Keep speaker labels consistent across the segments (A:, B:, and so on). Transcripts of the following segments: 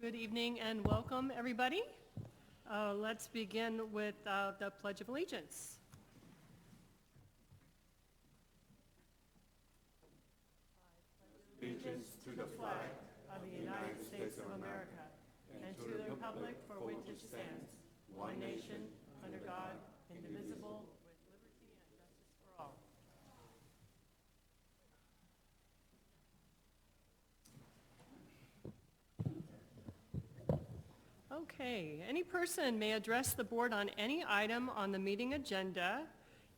A: Good evening and welcome, everybody. Let's begin with the Pledge of Allegiance. Allegiance to the flag of the United States of America and to the republic for which it stands, one nation, under God, indivisible, with liberty and justice for all. Okay, any person may address the board on any item on the meeting agenda.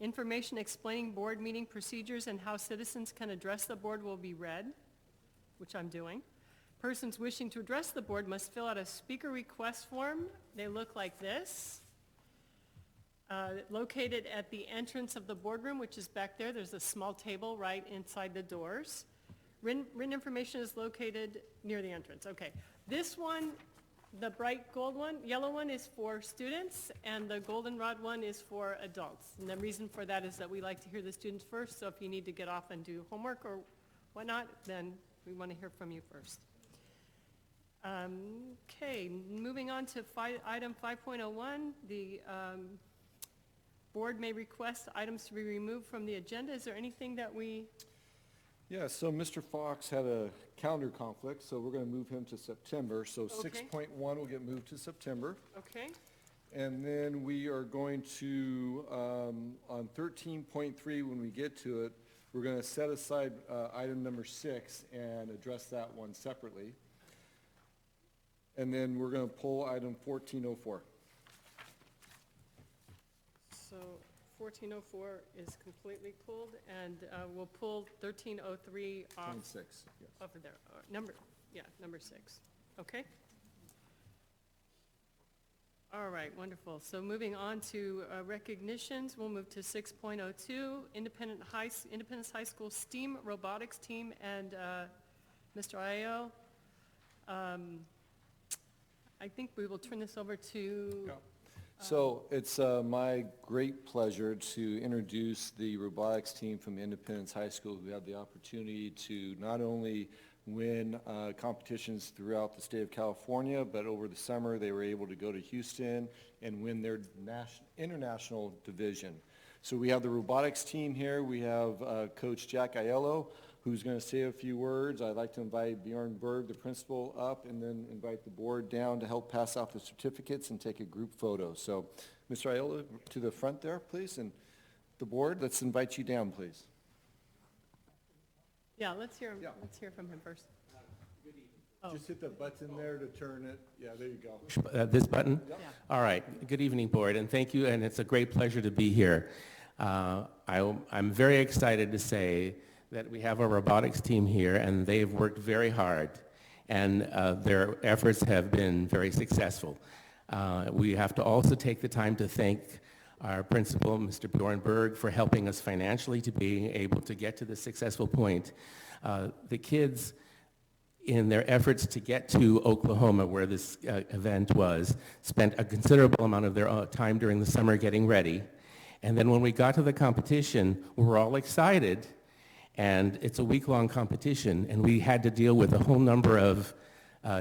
A: Information explaining board meeting procedures and how citizens can address the board will be read, which I'm doing. Persons wishing to address the board must fill out a speaker request form. They look like this. Located at the entrance of the boardroom, which is back there. There's a small table right inside the doors. Written information is located near the entrance. Okay, this one, the bright gold one, yellow one is for students, and the goldenrod one is for adults. And the reason for that is that we like to hear the students first, so if you need to get off and do homework or whatnot, then we want to hear from you first. Okay, moving on to item 5.01, the board may request items to be removed from the agenda. Is there anything that we...
B: Yeah, so Mr. Fox had a calendar conflict, so we're going to move him to September. So
A: Okay.
B: 6.1 will get moved to September.
A: Okay,
B: And then we are going to, on 13.3, when we get to it, we're going to set aside item number 6 and address that one separately. And then we're going to pull item 1404.
A: so 1404 is completely pulled, and we'll pull 1303 off
B: 26, yes.
A: over there. Number 6. Okay? All right, wonderful. So moving on to recognitions, we'll move to 6.02, Independence High School STEAM Robotics Team, and Mr. Ayo. I think we will turn this over to...
B: Yeah. So it's my great pleasure to introduce the robotics team from Independence High School, who had the opportunity to not only win competitions throughout the state of California, but over the summer they were able to go to Houston and win their international division. So we have the robotics team here. We have Coach Jack Aiello, who's going to say a few words. I'd like to invite Bjorn Berg, the principal, up, and then invite the board down to help pass out the certificates and take a group photo. So, Mr. Aiello, to the front there, please, and the board, let's invite you down, please.
A: Yeah, let's hear him.
B: Yeah.
A: Let's hear from him first.
B: Good evening.
A: Oh.
B: Just hit the button there to turn it. Yeah, there you go.
C: This button?
B: Yep.
A: Yeah.
C: All right. Good evening, board, and thank you, and it's a great pleasure to be here. I'm very excited to say that we have a robotics team here, and they've worked very hard, and their efforts have been very successful. We have to also take the time to thank our principal, Mr. Bjorn Berg, for helping us financially to be able to get to this successful point. The kids, in their efforts to get to Oklahoma, where this event was, spent a considerable amount of their time during the summer getting ready. And then when we got to the competition, we were all excited, and it's a week-long competition, and we had to deal with a whole number of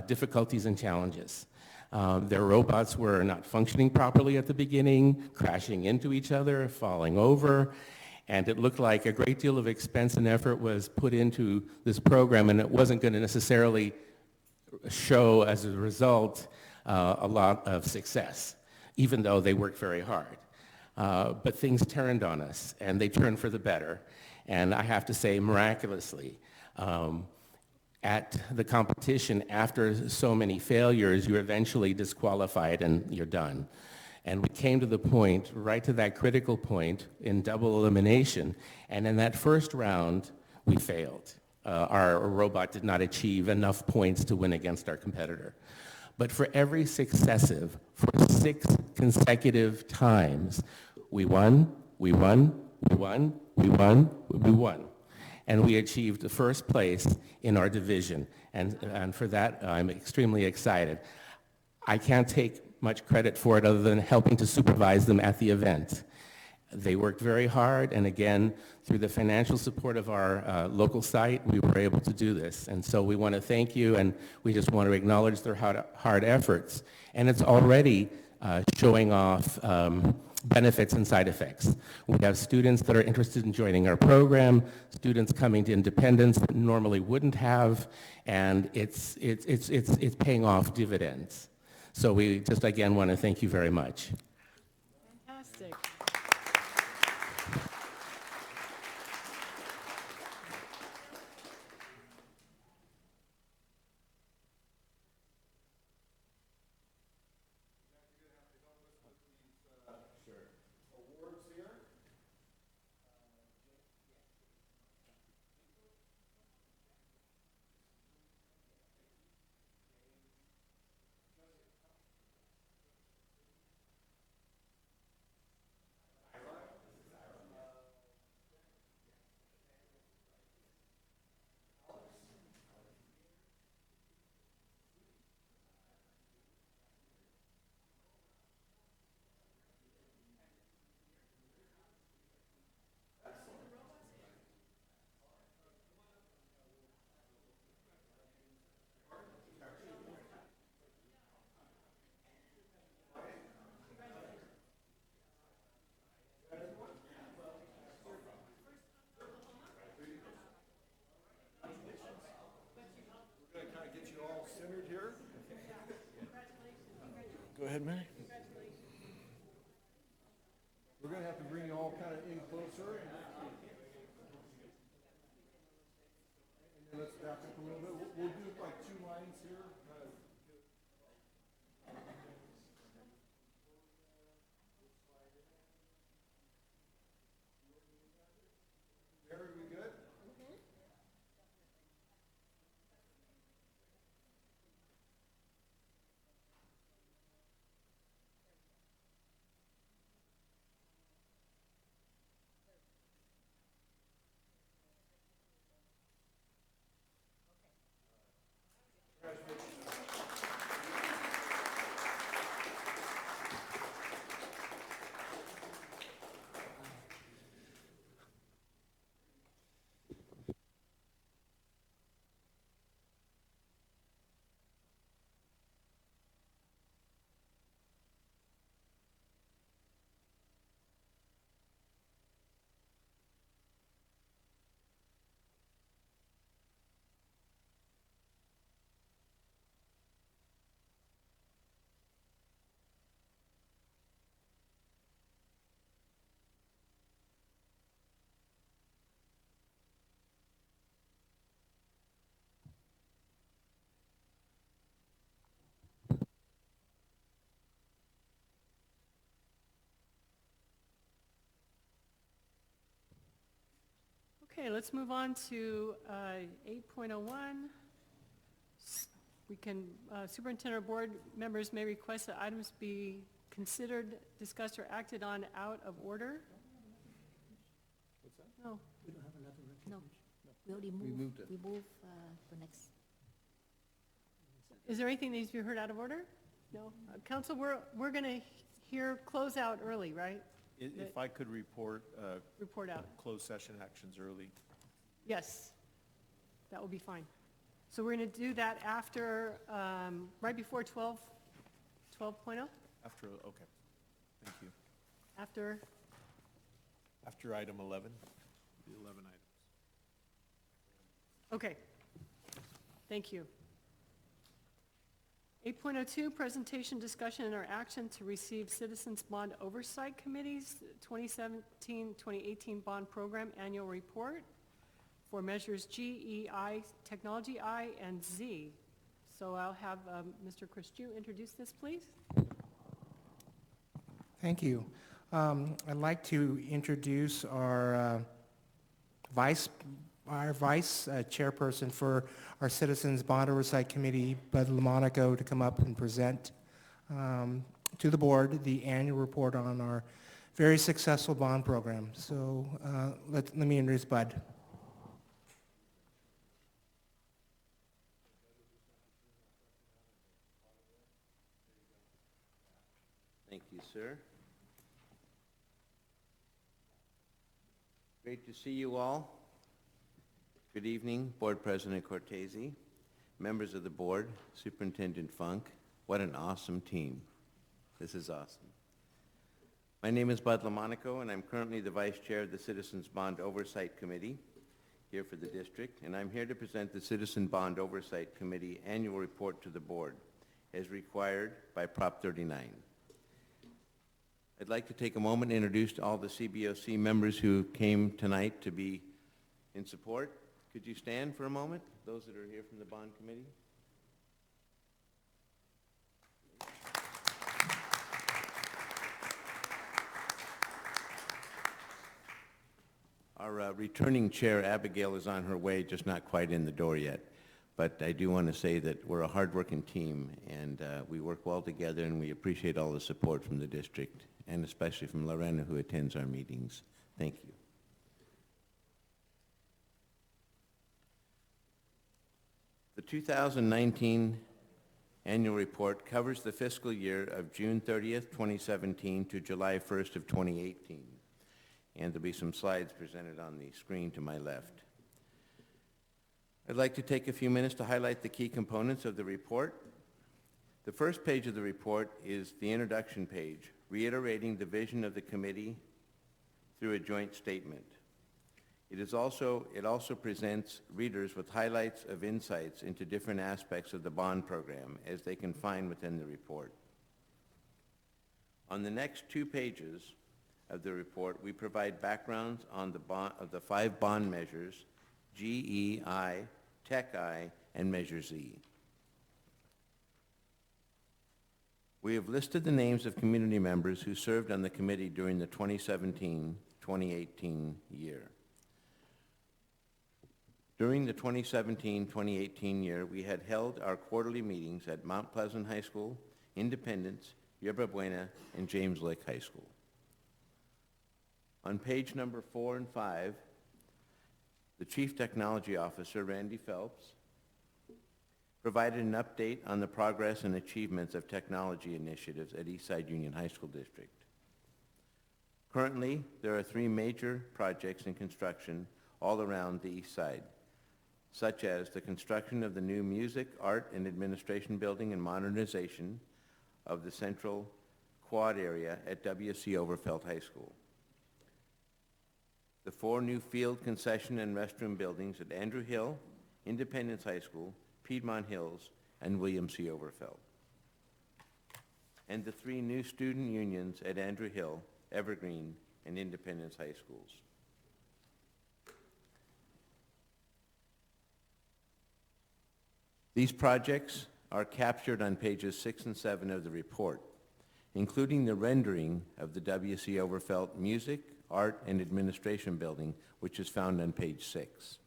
C: difficulties and challenges. Their robots were not functioning properly at the beginning, crashing into each other, falling over, and it looked like a great deal of expense and effort was put into this program, and it wasn't going to necessarily show, as a result, a lot of success, even though they worked very hard. But things turned on us, and they turned for the better. And I have to say, miraculously, at the competition, after so many failures, you're eventually disqualified and you're done. And we came to the point, right to that critical point, in double elimination. And in that first round, we failed. Our robot did not achieve enough points to win against our competitor. But for every successive, for 6 consecutive times, we won, we won, we won, we won, we won. And we achieved the first place in our division. And for that, I'm extremely excited. I can't take much credit for it other than helping to supervise them at the event. They worked very hard, and again, through the financial support of our local site, we were able to do this. And so we want to thank you, and we just want to acknowledge their hard efforts. And it's already showing off benefits and side effects. We have students that are interested in joining our program, students coming to Independence that normally wouldn't have, and it's paying off dividends. So we just again want to thank you very much.
A: Fantastic.
B: Go ahead, Mary. We're going to have to bring you all kind of in closer. And then let's back up a little bit. We'll do like 2 lines here. Mary, are we good?
A: Okay, let's move on to 8.01. We can, superintendent or board members may request that items be considered, discussed, or acted on out of order. What's that? No.
D: We don't have another
E: No,
D: recognition.
E: we already
B: moved
E: moved,
B: it.
E: we move the next.
A: Is there anything that needs to be heard out of order? No? Council, we're going to hear closeout early, right?
F: If I could report
A: Report out.
F: closed session actions early.
A: Yes, that will be fine. So we're going to do that after, right before 12.0?
F: After, okay, thank you.
A: After,
F: After item 11, the 11 items.
A: okay. Thank you. 8.02, presentation, discussion, and/or action to receive Citizens Bond Oversight Committee's 2017-2018 Bond Program Annual Report for measures G, E, I, Technology I, and Z. So I'll have Mr. Christou introduce this, please.
D: Thank you. I'd like to introduce our vice chairperson for our Citizens Bond Oversight Committee, Bud Lamonaco, to come up and present to the board the annual report on our very successful bond program. So let me introduce Bud.
G: Thank you, sir.
E: Great to see you all. Good evening, Board President Cortese, members of the board, Superintendent Funk. What an awesome team. This is awesome. My name is Bud Lamonaco, and I'm currently the Vice Chair of the Citizens Bond Oversight Committee here for the district, and I'm here to present the Citizen Bond Oversight Committee annual report to the board, as required by Prop 39. I'd like to take a moment and introduce all the CBOC members who came tonight to be in support. Could you stand for a moment, those that are here from the Bond Committee? Our returning chair, Abigail, is on her way, just not quite in the door yet. But I do want to say that we're a hard-working team, and we work well together, and we appreciate all the support from the district, and especially from Lorena, who attends our meetings. Thank you. The 2019 annual report covers the fiscal year of June 30th, 2017 to July 1st of 2018. And there'll be some slides presented on the screen to my left. I'd like to take a few minutes to highlight the key components of the report. The first page of the report is the introduction page, reiterating the vision of the committee through a joint statement. It also presents readers with highlights of insights into different aspects of the bond program as they can find within the report. On the next 2 pages of the report, we provide backgrounds on the 5 bond measures, G, E, I, Tech I, and Measure Z. We have listed the names of community members who served on the committee during the 2017-2018 year. During the 2017-2018 year, we had held our quarterly meetings at Mount Pleasant High School, Independence, Yerba Buena, and James Lake High School. On page number 4 and 5, the Chief Technology Officer, Randy Phelps, provided an update on the progress and achievements of technology initiatives at Eastside Union High School District. Currently, there are 3 major projects in construction all around the East Side, such as the construction of the new Music, Art, and Administration Building and modernization of the Central Quad area at W.C. Overfelt High School. The 4 new field concession and restroom buildings at Andrew Hill, Independence High School, Piedmont Hills, and William C. Overfelt. And the 3 new student unions at Andrew Hill, Evergreen, and Independence High Schools. These projects are captured on pages 6 and 7 of the report, including the rendering of the W.C. Overfelt Music, Art, and Administration Building, which is found on page 6.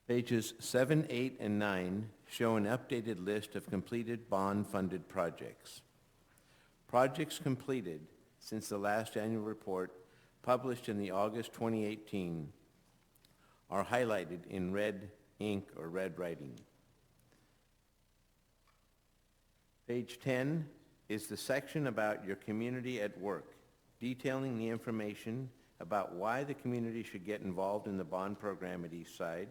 E: Pages 7, 8, and 9 show an updated list of completed bond-funded projects. Projects completed since the last annual report, published in the August 2018, are highlighted in red ink or red writing. Page 10 is the section about your community at work, detailing the information about why the community should get involved in the bond program at Eastside,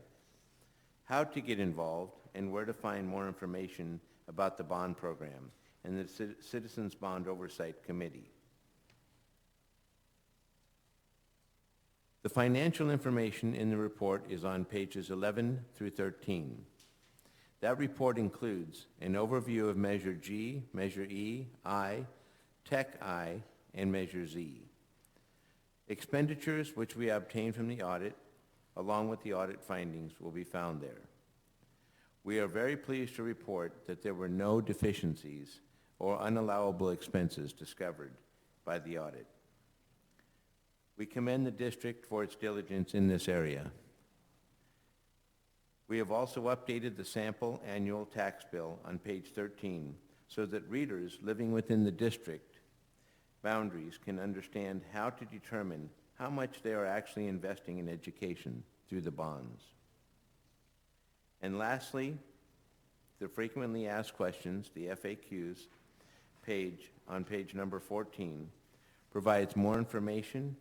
E: how to get involved, and where to find more information about the bond program and the Citizens Bond Oversight Committee. The financial information in the report is on pages 11 through 13. That report includes an overview of Measure G, Measure E, I, Tech I, and Measure Z. Expenditures which we obtained from the audit, along with the audit findings, will be found there. We are very pleased to report that there were no deficiencies or unallowable expenses discovered by the audit. We commend the district for its diligence in this area. We have also updated the sample annual tax bill on page 13 so that readers living within the district boundaries can understand how to determine how much they are actually investing in education through the bonds. And lastly, the frequently asked questions, the FAQs, page on page number 14, provides more information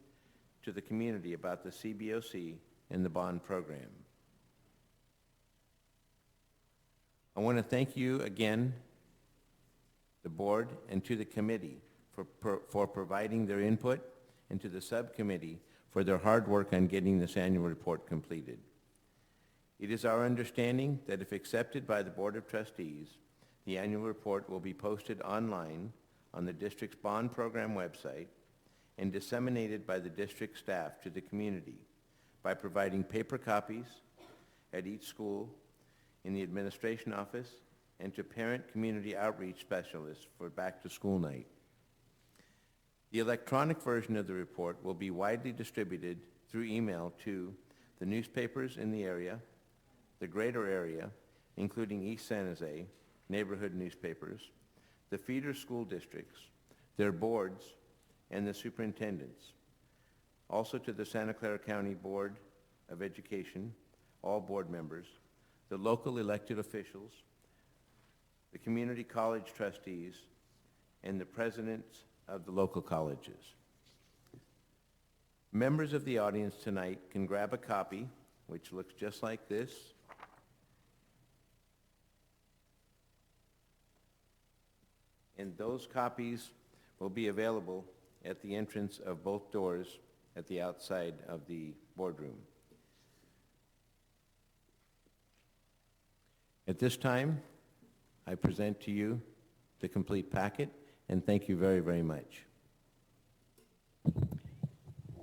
E: to the community about the CBOC and the bond program. I want to thank you again, the board, and to the committee for providing their input, and to the subcommittee for their hard work on getting this annual report completed. It is our understanding that if accepted by the Board of Trustees, the annual report will be posted online on the district's bond program website and disseminated by the district staff to the community by providing paper copies at each school, in the administration office, and to parent community outreach specialists for back-to-school night. The electronic version of the report will be widely distributed through email to the newspapers in the area, the greater area, including East San Jose, neighborhood newspapers, the feeder school districts, their boards, and the superintendents. Also to the Santa Clara County Board of Education, all board members, the local elected officials, the community college trustees, and the presidents of the local colleges. Members of the audience tonight can grab a copy, which looks just like this. And those copies will be available at the entrance of both doors at the outside of the boardroom. At this time, I present to you the complete packet, and thank you very, very much.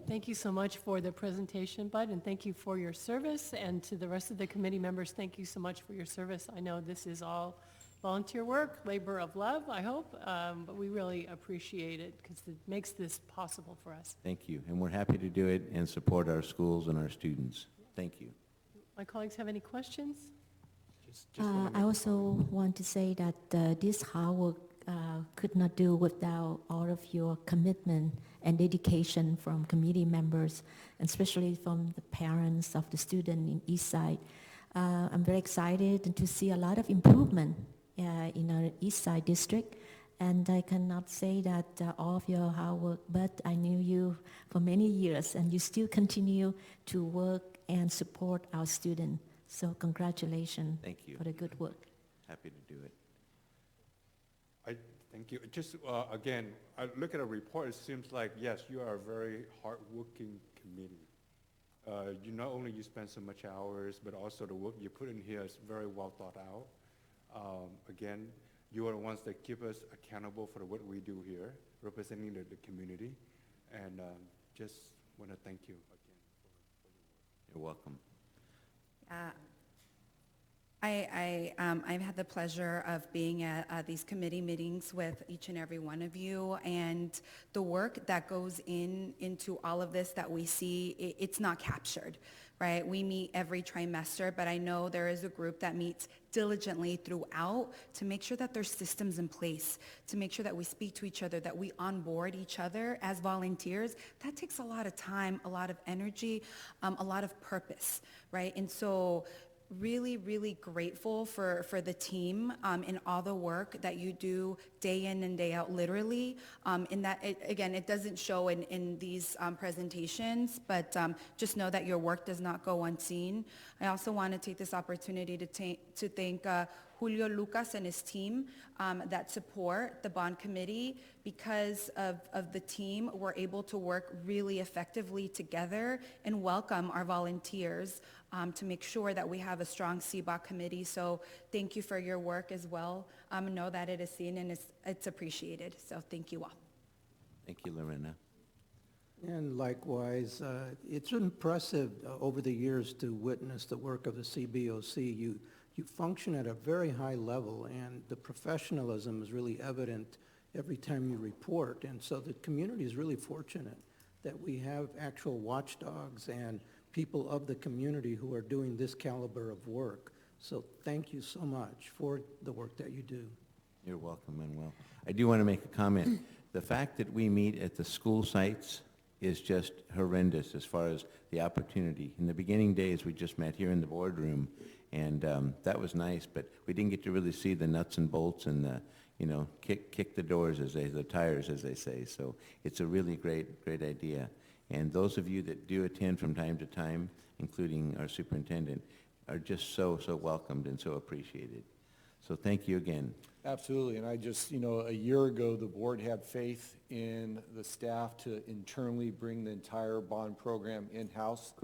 A: Thank you so much for the presentation, Bud, and thank you for your service. And to the rest of the committee members, thank you so much for your service. I know this is all volunteer work, labor of love, I hope, but we really appreciate it because it makes this possible for us.
E: Thank you, and we're happy to do it and support our schools and our students. Thank you.
A: My colleagues have any questions?
G: I also want to say that this hard work could not do without all of your commitment and dedication from committee members, and especially from the parents of the student in Eastside. I'm very excited to see a lot of improvement in our Eastside district, and I cannot say that all of your hard work, but I knew you for many years, and you still continue to work and support our students. So congratulations.
E: Thank you.
G: For the good work.
E: Happy to do it.
F: Thank you. Just, again, I look at a report, it seems like, yes, you are a very hardworking committee. You not only you spend so much hours, but also the work you put in here is very well thought out. Again, you are the ones that keep us accountable for the work we do here, representing the community. And just want to thank you again for your work.
E: You're welcome.
H: I've had the pleasure of being at these committee meetings with each and every one of you, and the work that goes into all of this that we see, it's not captured, right? We meet every trimester, but I know there is a group that meets diligently throughout to make sure that there's systems in place, to make sure that we speak to each other, that we onboard each other as volunteers. That takes a lot of time, a lot of energy, a lot of purpose, right? And so really, really grateful for the team and all the work that you do day in and day out, literally. In that, again, it doesn't show in these presentations, but just know that your work does not go unseen. I also want to take this opportunity to thank Julio Lucas and his team that support the bond committee. Because of the team, we're able to work really effectively together and welcome our volunteers to make sure that we have a strong CBOC committee. So thank you for your work as well. Know that it is seen and it's appreciated. So thank you all.
E: Thank you, Lorena.
I: And likewise, it's impressive over the years to witness the work of the CBOC. You function at a very high level, and the professionalism is really evident every time you report. And so the community is really fortunate that we have actual watchdogs and people of the community who are doing this caliber of work. So thank you so much for the work that you do.
E: You're welcome, Manuel. I do want to make a comment. The fact that we meet at the school sites is just horrendous as far as the opportunity. In the beginning days, we just met here in the boardroom, and that was nice, but we didn't get to really see the nuts and bolts and kick the doors, the tires, as they say. So it's a really great idea. And those of you that do attend from time to time, including our superintendent, are just so welcomed and so appreciated. So thank you again.
B: Absolutely, and I just, a year ago, the board had faith in the staff to internally bring the entire bond program in-house.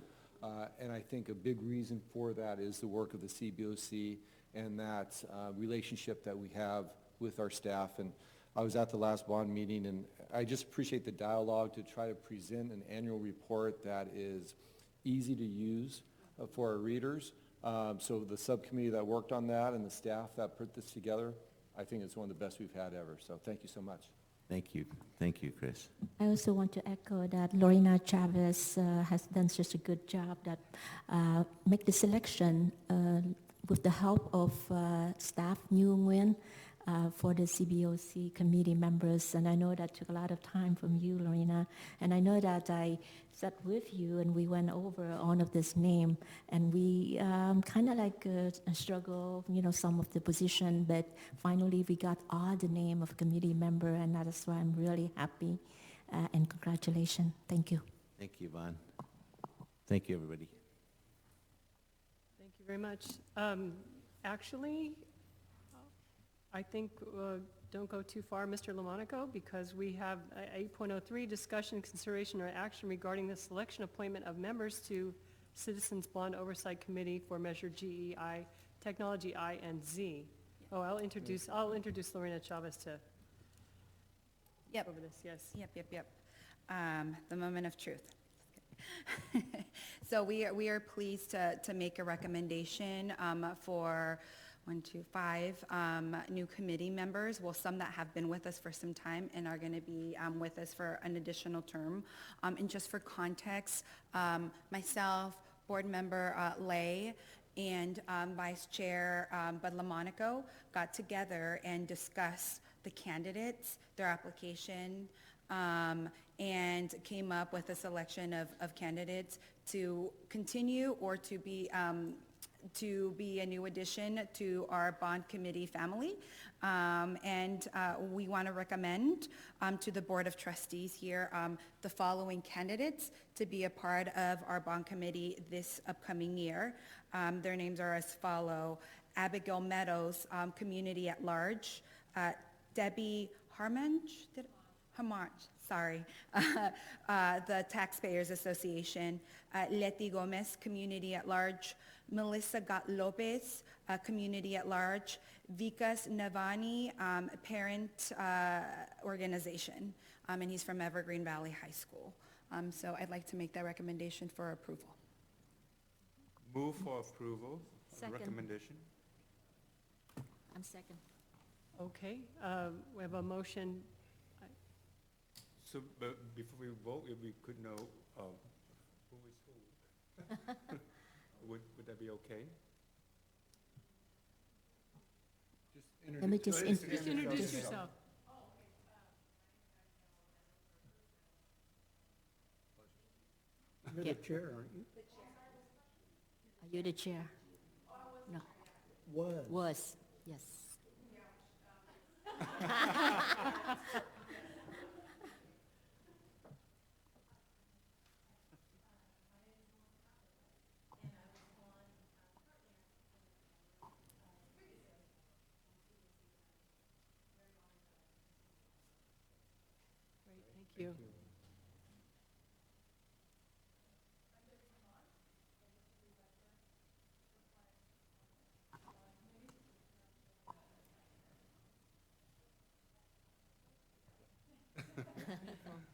B: And I think a big reason for that is the work of the CBOC and that relationship that we have with our staff. And I was at the last bond meeting, and I just appreciate the dialogue to try to present an annual report that is easy to use for our readers. So the subcommittee that worked on that and the staff that put this together, I think it's one of the best we've had ever. So thank you so much.
E: Thank you. Thank you, Chris.
G: I also want to echo that Lorena Chavez has done such a good job that make the selection with the help of staff, New Nguyen, for the CBOC committee members. And I know that took a lot of time from you, Lorena. And I know that I sat with you and we went over all of this name. And we kind of like struggle, some of the position. But finally, we got all the name of committee member. And that is why I'm really happy. And congratulations. Thank you.
E: Thank you, Vaughn. Thank you, everybody.
A: Thank you very much. Actually, I think don't go too far, Mr. Lamonaco, because we have 8.03, discussion, consideration, or action regarding the selection appointment of members to Citizens Bond Oversight Committee for Measure GEI, Technology I and Z. Oh, I'll introduce Lorena Chavez to
H: Yep.
A: over this, yes.
H: Yep. The moment of truth. So we are pleased to make a recommendation for 5 new committee members. Well, some that have been with us for some time and are going to be with us for an additional term. And just for context, myself, board member Lay, and Vice Chair Bud Lamonaco got together and discussed the candidates, their application, and came up with a selection of candidates to continue or to be a new addition to our bond committee family. And we want to recommend to the Board of Trustees here the following candidates to be a part of our bond committee this upcoming year. Their names are as follow: Abigail Meadows, Community at Large; Debbie Harmanch, the Taxpayers Association; Leti Gomez, Community at Large; Melissa Gat Lopez, Community at Large; Vikas Navani, Parent Organization, and he's from Evergreen Valley High School. So I'd like to make that recommendation for approval.
F: Move for approval of the
G: Second.
F: recommendation.
G: I'm second.
A: Okay, we have a motion.
F: So, but before we vote, if we could know who is who. Would that be okay?
G: Let me just
A: Just introduce yourself.
I: You're the chair, aren't you?
G: Are you the chair? No. Was, yes.
A: Great,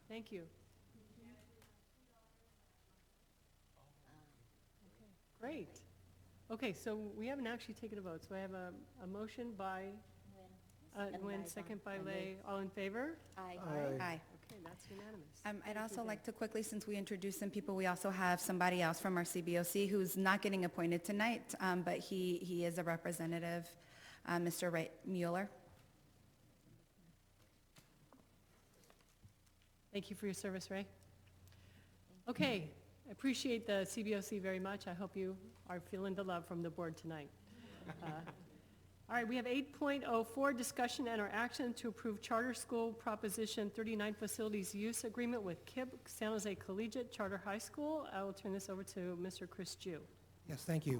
A: thank you. Thank you. Okay, great. Okay, so we haven't actually taken a vote, so I have a motion by Nguyen, second by Lay. All in favor?
G: Aye.
H: Aye.
A: Okay, that's unanimous.
H: I'd also like to quickly, since we introduced some people, we also have somebody else from our CBOC who's not getting appointed tonight, but he is a representative, Mr. Ray Mueller.
A: Thank you for your service, Ray. Okay, I appreciate the CBOC very much. I hope you are feeling the love from the board tonight. All right, we have 8.04, discussion and or action to approve Charter School Proposition 39 Facilities Use Agreement with KIPP San Jose Collegiate Charter High School. I will turn this over to Mr. Chris Jew.
D: Yes, thank you.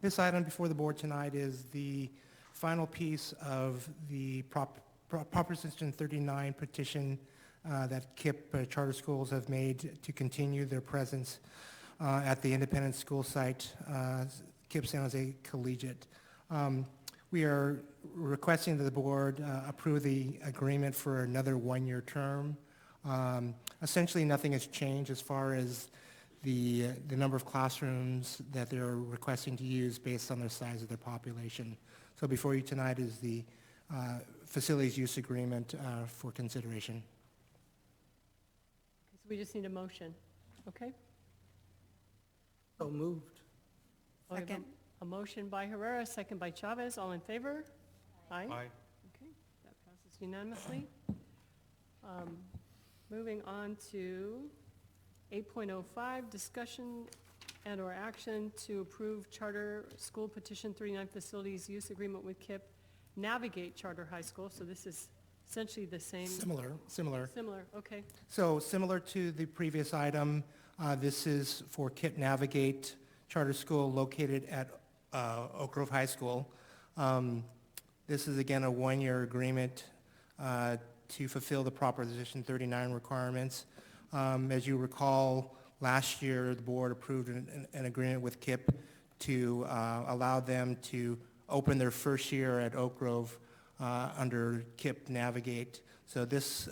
D: This item before the board tonight is the final piece of the Proposition 39 petition that KIPP charter schools have made to continue their presence at the independent school site, KIPP San Jose Collegiate. We are requesting that the board approve the agreement for another one-year term. Essentially, nothing has changed as far as the number of classrooms that they're requesting to use based on the size of their population. So before you tonight is the facilities use agreement for consideration.
A: So we just need a motion, okay?
I: So moved.
A: We have
H: Second.
A: A motion by Herrera, second by Chavez. All in favor? Aye.
F: Aye.
A: Okay, that passes unanimously. Moving on to 8.05, discussion and or action to approve Charter School Petition 39 Facilities Use Agreement with KIPP Navigate Charter High School. So this is essentially the same.
D: Similar.
A: Similar, okay.
D: So similar to the previous item, this is for KIPP Navigate Charter School located at Oak Grove High School. This is again a one-year agreement to fulfill the Proposition 39 requirements. As you recall, last year the board approved an agreement with KIPP to allow them to open their first year at Oak Grove under KIPP Navigate. So this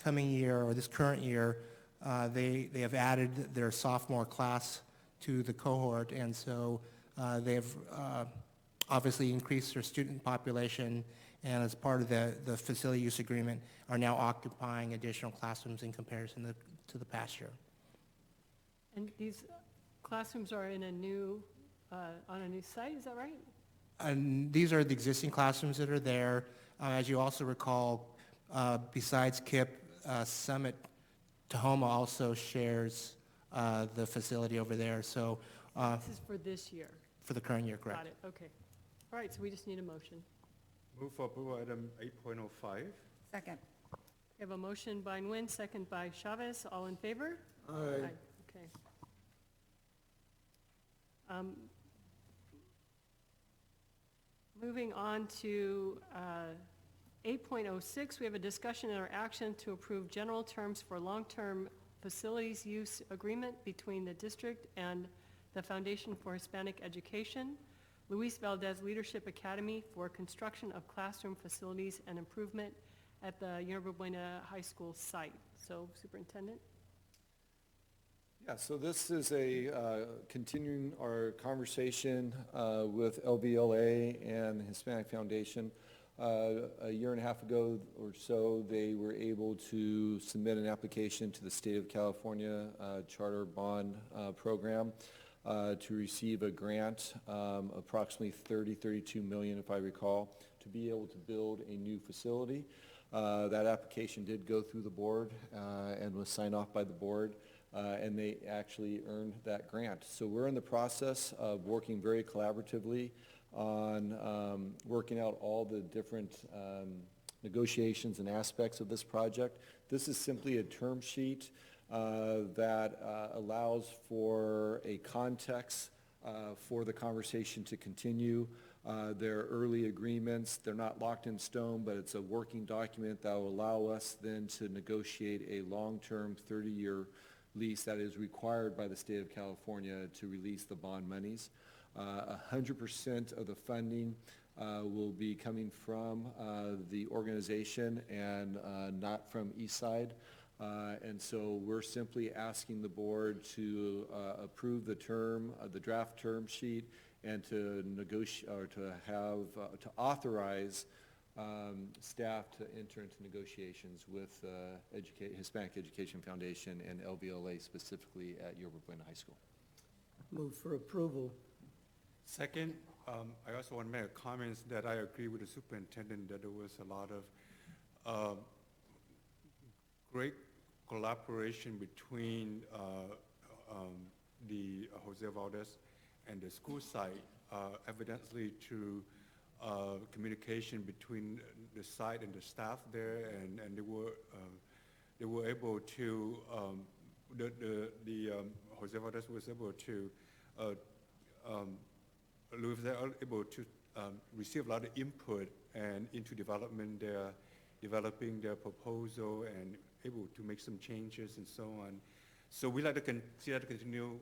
D: coming year, or this current year, they have added their sophomore class to the cohort, and so they've obviously increased their student population, and as part of the facility use agreement, are now occupying additional classrooms in comparison to the past year.
A: And these classrooms are in a new, on a new site, is that right?
D: And these are the existing classrooms that are there. As you also recall, besides KIPP, Summit Tahoma also shares the facility over there. So
A: This is for this year.
D: for the current year, correct?
A: Got it, okay. All right, so we just need a motion.
F: Move for approval item 8.05.
H: Second.
A: We have a motion by Nguyen, second by Chavez. All in favor?
I: Aye.
A: Okay. Moving on to 8.06, we have a discussion and or action to approve general terms for long-term facilities use agreement between the district and the Foundation for Hispanic Education, Luis Valdez Leadership Academy for construction of classroom facilities and improvement at the Yerba Buena High School site. So, Superintendent?
B: Yeah, so this is a continuing our conversation with LVLA and the Hispanic Foundation. A year and a half ago or so, they were able to submit an application to the State of California Charter Bond Program to receive a grant, approximately 32 million if I recall, to be able to build a new facility. That application did go through the board and was signed off by the board. And they actually earned that grant. So we're in the process of working very collaboratively on working out all the different negotiations and aspects of this project. This is simply a term sheet that allows for a context for the conversation to continue. They're early agreements. They're not locked in stone, but it's a working document that will allow us then to negotiate a long-term 30-year lease that is required by the state of California to release the bond monies. 100% of the funding will be coming from the organization and not from Eastside. And so we're simply asking the board to approve the term, the draft term sheet, and to negotiate, or to have, to authorize staff to enter into negotiations with Hispanic Education Foundation and LVLA specifically at Yerba Buena High School.
I: Move for approval.
F: Second, I also want to make comments that I agree with the superintendent that there was a lot of great collaboration between the Jose Valdez and the school site, evidently to communication between the site and the staff there, and they were able to, Jose Valdez was able to, receive a lot of input and into developing their proposal and able to make some changes and so on. So we like to see that continue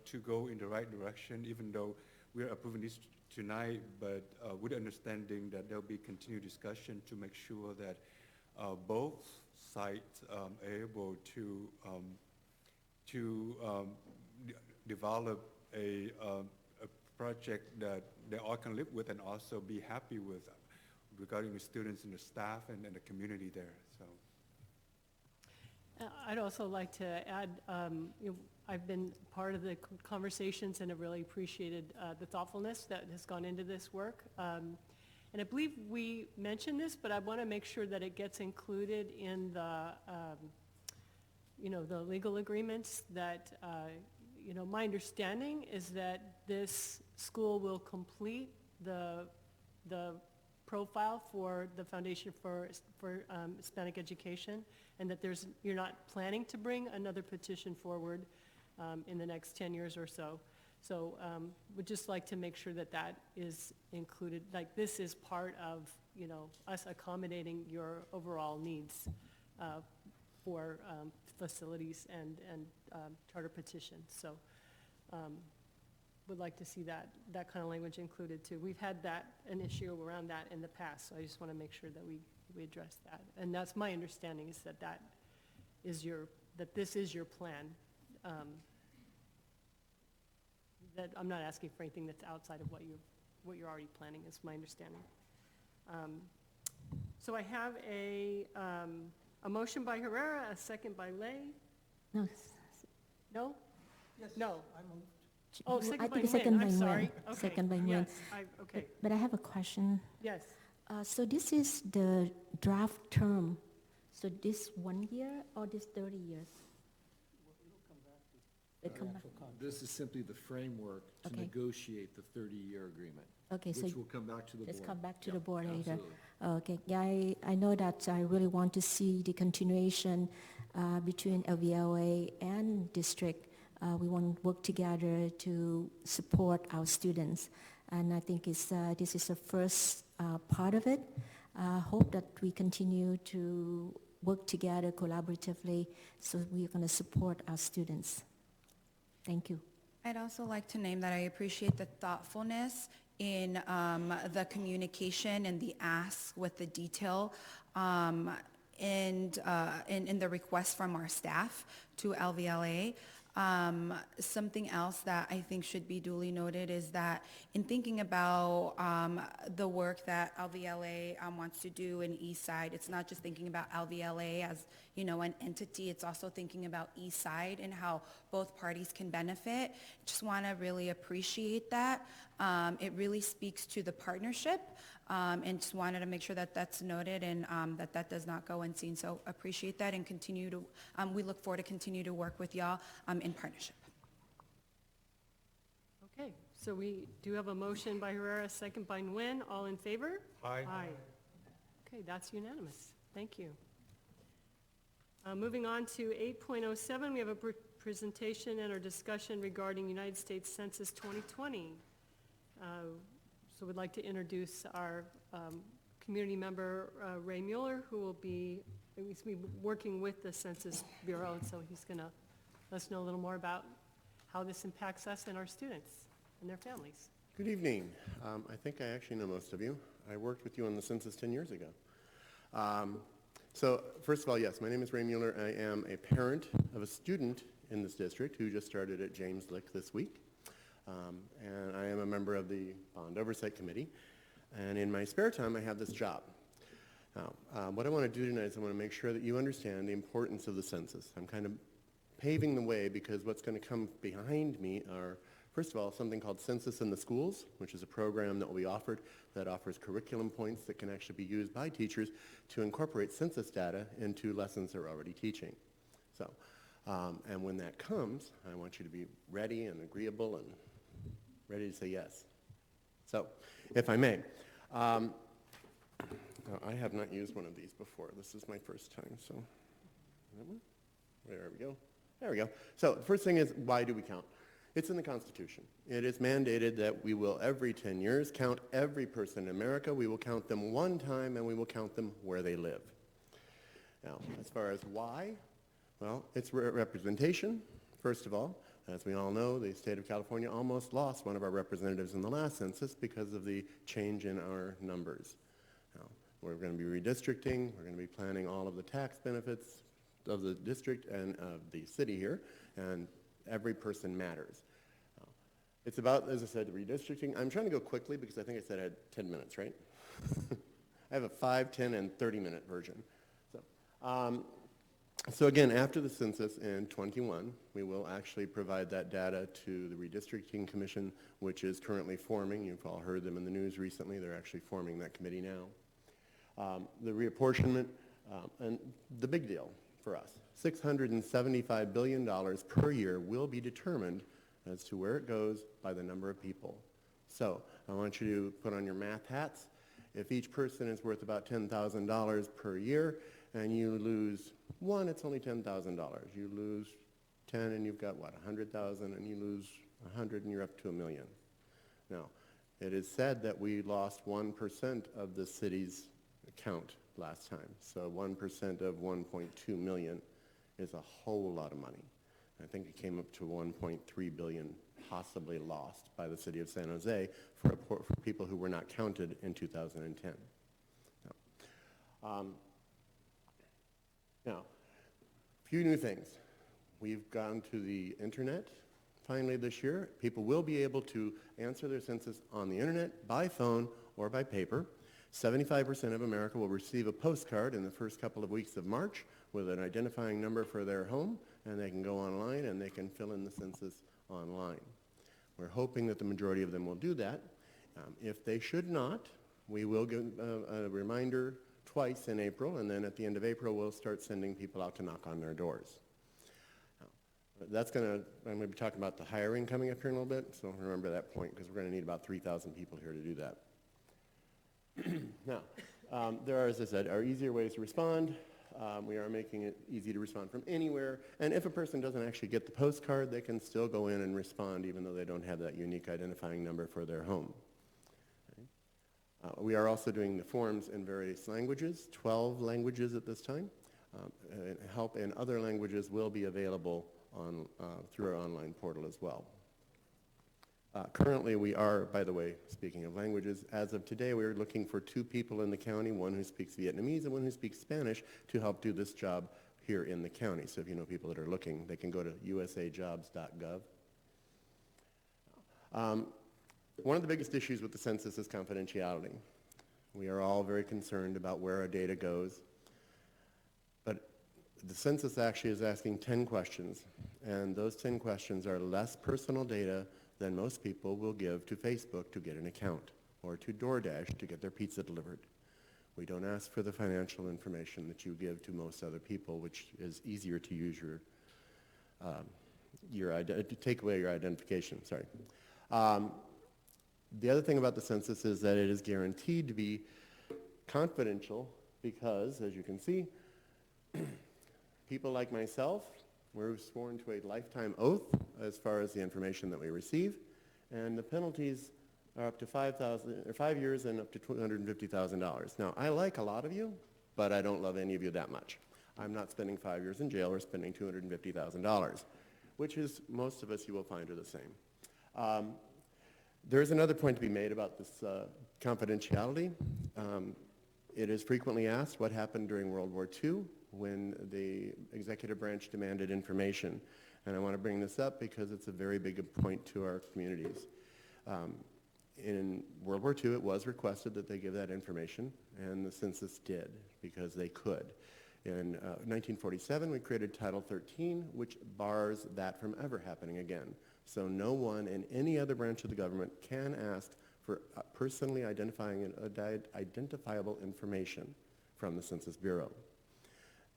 F: to go in the right direction, even though we're approving this tonight, but with the understanding that there'll be continued discussion to make sure that both sites are able to develop a project that they all can live with and also be happy with regarding the students and the staff and the community there. So.
A: I'd also like to add, I've been part of the conversations and have really appreciated the thoughtfulness that has gone into this work. And I believe we mentioned this, but I want to make sure that it gets included in the, the legal agreements that, my understanding is that this school will complete the profile for the Foundation for Hispanic Education, and that you're not planning to bring another petition forward in the next 10 years or so. So would just like to make sure that that is included, like this is part of, us accommodating your overall needs for facilities and charter petitions. So would like to see that kind of language included too. We've had an issue around that in the past, so I just want to make sure that we address that. And that's my understanding, is that this is your plan. That I'm not asking for anything that's outside of what you're already planning, is my understanding. So I have a motion by Herrera, a second by Lay.
G: No.
A: No?
I: Yes.
A: No.
I: I moved.
A: Oh, second by
G: second
A: Nguyen,
G: by
A: I'm
G: Nguyen.
A: sorry. Okay.
G: Second by Nguyen.
A: Yes, okay,
G: But I have a question.
A: yes.
G: So this is the draft term. So this 1 year or this 30 years? It come back.
B: This is simply the framework to
G: Okay.
B: negotiate the 30-year agreement,
G: Okay, so
B: which will come back to the board.
G: just come back to
B: Yep,
G: the board later.
B: absolutely.
G: Okay, yeah, I know that I really want to see the continuation between LVLA and district. We want to work together to support our students. And I think this is the first part of it. Hope that we continue to work together collaboratively, so we're going to support our students. Thank you.
H: I'd also like to name that I appreciate the thoughtfulness in the communication and the ask with the detail and in the request from our staff to LVLA. Something else that I think should be duly noted is that in thinking about the work that LVLA wants to do in Eastside, it's not just thinking about LVLA as, an entity, it's also thinking about Eastside and how both parties can benefit. Just want to really appreciate that. It really speaks to the partnership, and just wanted to make sure that that's noted and that does not go unseen. So appreciate that and we look forward to continue to work with y'all in partnership.
A: Okay, so we do have a motion by Herrera, second by Nguyen. All in favor?
F: Aye.
A: Aye. Okay, that's unanimous. Thank you. Moving on to 8.07, we have a presentation and our discussion regarding United States Census 2020. So we'd like to introduce our community member, Ray Mueller, who will be working with the Census Bureau, and so he's going to let us know a little more about how this impacts us and our students and their families.
J: Good evening. I think I actually know most of you. I worked with you on the census 10 years ago. So first of all, yes, my name is Ray Mueller. I am a parent of a student in this district who just started at James Lick this week. And I am a member of the Bond Oversight Committee. And in my spare time, I have this job. Now, what I want to do tonight is I want to make sure that you understand the importance of the census. I'm kind of paving the way because what's going to come behind me are, first of all, something called Census in the Schools, which is a program that will be offered that offers curriculum points that can actually be used by teachers to incorporate census data into lessons they're already teaching. So, and when that comes, I want you to be ready and agreeable and ready to say yes. So, if I may, now, I have not used one of these before. This is my first time, so there we go. There we go. So the first thing is, why do we count? It's in the Constitution. It is mandated that we will, every 10 years, count every person in America. We will count them one time, and we will count them where they live. Now, as far as why, well, it's representation, first of all. As we all know, the state of California almost lost one of our representatives in the last census because of the change in our numbers. Now, we're going to be redistricting. We're going to be planning all of the tax benefits of the district and of the city here, and every person matters. It's about, as I said, redistricting. I'm trying to go quickly because I think I said I had 10 minutes, right? I have a 5, 10, and 30-minute version. So again, after the census in 21, we will actually provide that data to the Redistricting Commission, which is currently forming. You've all heard them in the news recently. They're actually forming that committee now. The reapportionment, and the big deal for us, $675 billion per year will be determined as to where it goes by the number of people. So I want you to put on your math hats. If each person is worth about $10,000 per year, and you lose one, it's only $10,000. You lose 10 and you've got what, 100,000, and you lose 100 and you're up to $1 million. Now, it is said that we lost 1% of the city's count last time. So 1% of 1.2 million is a whole lot of money. I think it came up to 1.3 billion possibly lost by the city of San Jose for people who were not counted in 2010. Now, a few new things. We've gone to the internet finally this year. People will be able to answer their census on the internet, by phone, or by paper. 75% of America will receive a postcard in the first couple of weeks of March with an identifying number for their home, and they can go online and they can fill in the census online. We're hoping that the majority of them will do that. If they should not, we will give a reminder twice in April, and then at the end of April, we'll start sending people out to knock on their doors. I'm going to be talking about the hiring coming up here in a little bit, so remember that point, because we're going to need about 3,000 people here to do that. Now, there are, as I said, are easier ways to respond. We are making it easy to respond from anywhere, and if a person doesn't actually get the postcard, they can still go in and respond even though they don't have that unique identifying number for their home. We are also doing the forms in various languages, 12 languages at this time. Help in other languages will be available through our online portal as well. Currently, we are, by the way, speaking of languages, as of today, we are looking for 2 people in the county, one who speaks Vietnamese and one who speaks Spanish, to help do this job here in the county. So if you know people that are looking, they can go to usajobs.gov. One of the biggest issues with the census is confidentiality. We are all very concerned about where our data goes. But the census actually is asking 10 questions, and those 10 questions are less personal data than most people will give to Facebook to get an account, or to DoorDash to get their pizza delivered. We don't ask for the financial information that you give to most other people, which is easier to use to take away your identification, sorry. The other thing about the census is that it is guaranteed to be confidential because, as you can see, people like myself, we're sworn to a lifetime oath as far as the information that we receive, and the penalties are up to 5 years and up to $250,000. Now, I like a lot of you, but I don't love any of you that much. I'm not spending 5 years in jail or spending $250,000, which is, most of us you will find are the same. There is another point to be made about this confidentiality. It is frequently asked what happened during World War II when the executive branch demanded information. And I want to bring this up because it's a very big point to our communities. In World War II, it was requested that they give that information, and the census did because they could. In 1947, we created Title 13, which bars that from ever happening again. So no one in any other branch of the government can ask for personally identifiable information from the Census Bureau.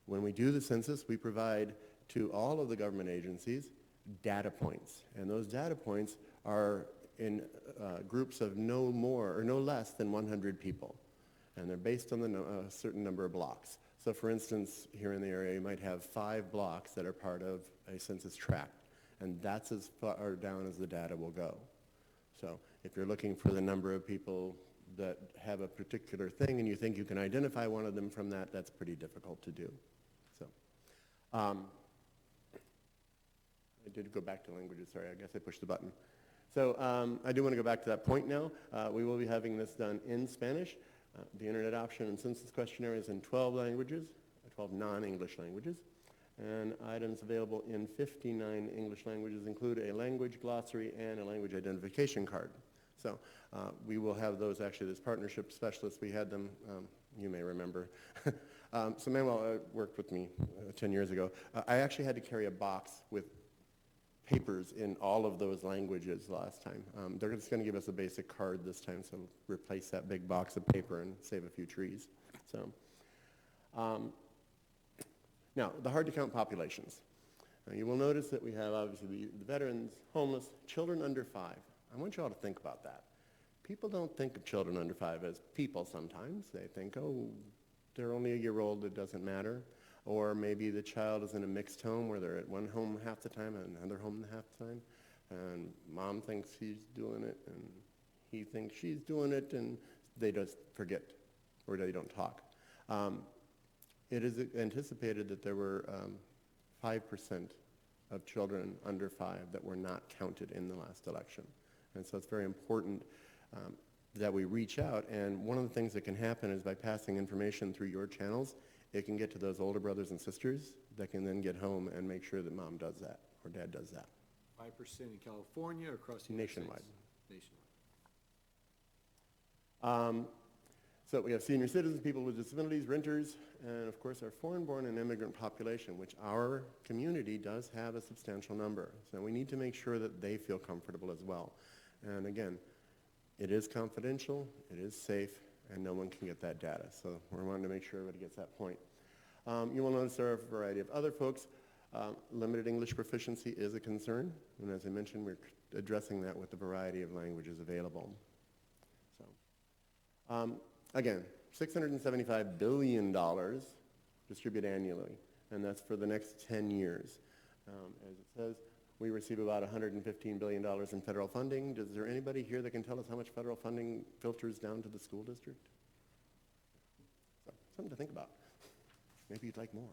J: When we do the census, we provide to all of the government agencies data points, and those data points are in groups of no more or no less than 100 people. And they're based on a certain number of blocks. So for instance, here in the area, you might have 5 blocks that are part of a census tract. And that's as far down as the data will go. So if you're looking for the number of people that have a particular thing and you think you can identify one of them from that, that's pretty difficult to do. So I did go back to languages, sorry, I guess I pushed the button. So I do want to go back to that point now. We will be having this done in Spanish. The internet option and census questionnaire is in 12 languages, 12 non-English languages. And items available in 59 English languages include a language glossary and a language identification card. So we will have those, actually, as partnership specialists. We had them, you may remember. So Manuel worked with me 10 years ago. I actually had to carry a box with papers in all of those languages last time. They're just going to give us a basic card this time, so replace that big box of paper and save a few trees. So, now, the hard-to-count populations. Now, you will notice that we have, obviously, the veterans, homeless, children under 5. I want you all to think about that. People don't think of children under 5 as people sometimes. They think, oh, they're only a year old, it doesn't matter. Or maybe the child is in a mixed home where they're at one home half the time and another home half the time. And mom thinks he's doing it and he thinks she's doing it, and they just forget or they don't talk. It is anticipated that there were 5% of children under 5 that were not counted in the last election. And so it's very important that we reach out. And one of the things that can happen is by passing information through your channels, it can get to those older brothers and sisters that can then get home and make sure that mom does that or dad does that.
B: 5% in California or across the
J: Nationwide.
B: States? Nationwide.
J: So we have senior citizens, people with disabilities, renters, and of course our foreign-born and immigrant population, which our community does have a substantial number. So we need to make sure that they feel comfortable as well. And again, it is confidential, it is safe, and no one can get that data. So we're wanting to make sure everybody gets that point. You will notice there are a variety of other folks. Limited English proficiency is a concern, and as I mentioned, we're addressing that with the variety of languages available. So, again, $675 billion distributed annually, and that's for the next 10 years. As it says, we receive about $115 billion in federal funding. Is there anybody here that can tell us how much federal funding filters down to the school district? So, something to think about. Maybe you'd like more.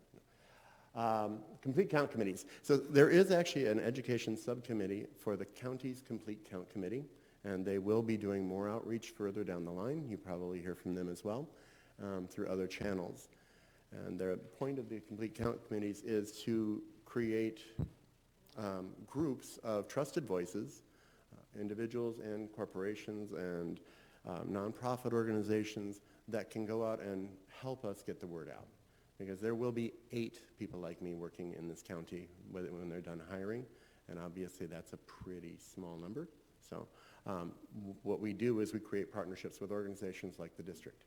J: Complete count committees. So there is actually an education subcommittee for the county's complete count committee, and they will be doing more outreach further down the line. You probably hear from them as well through other channels. And the point of the complete count committees is to create groups of trusted voices, individuals and corporations and nonprofit organizations that can go out and help us get the word out. Because there will be 8 people like me working in this county when they're done hiring, and obviously that's a pretty small number. So what we do is we create partnerships with organizations like the district.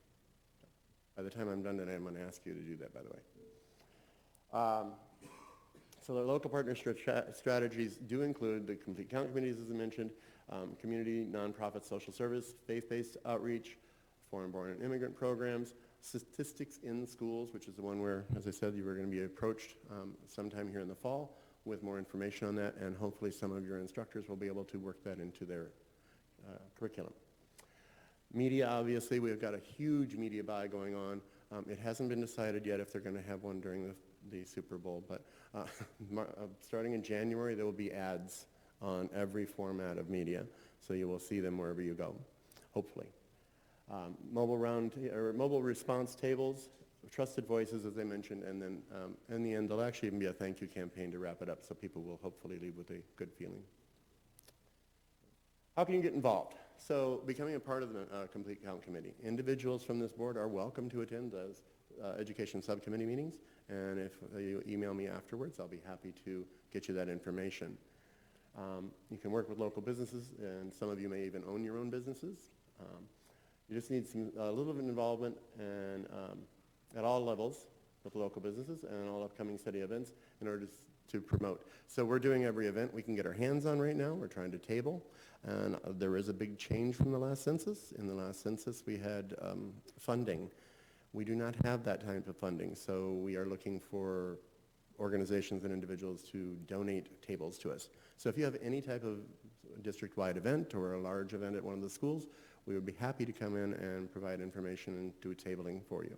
J: By the time I'm done today, I'm going to ask you to do that, by the way. So the local partnership strategies do include the complete count committees, as I mentioned, community, nonprofit, social service, faith-based outreach, foreign-born and immigrant programs, statistics in schools, which is the one where, as I said, you were going to be approached sometime here in the fall with more information on that, and hopefully some of your instructors will be able to work that into their curriculum. Media, obviously, we've got a huge media buy going on. It hasn't been decided yet if they're going to have one during the Super Bowl, but starting in January, there will be ads on every format of media, so you will see them wherever you go, hopefully. Mobile response tables, trusted voices, as I mentioned, and then in the end, there'll actually even be a thank you campaign to wrap it up, so people will hopefully leave with a good feeling. How can you get involved? So becoming a part of the Complete Count Committee. Individuals from this board are welcome to attend those education subcommittee meetings, and if you email me afterwards, I'll be happy to get you that information. You can work with local businesses, and some of you may even own your own businesses. You just need a little bit of involvement and at all levels with local businesses and all upcoming city events in order to promote. So we're doing every event we can get our hands on right now. We're trying to table. And there is a big change from the last census. In the last census, we had funding. We do not have that type of funding. So we are looking for organizations and individuals to donate tables to us. So if you have any type of district-wide event or a large event at one of the schools, we would be happy to come in and provide information and do tabling for you.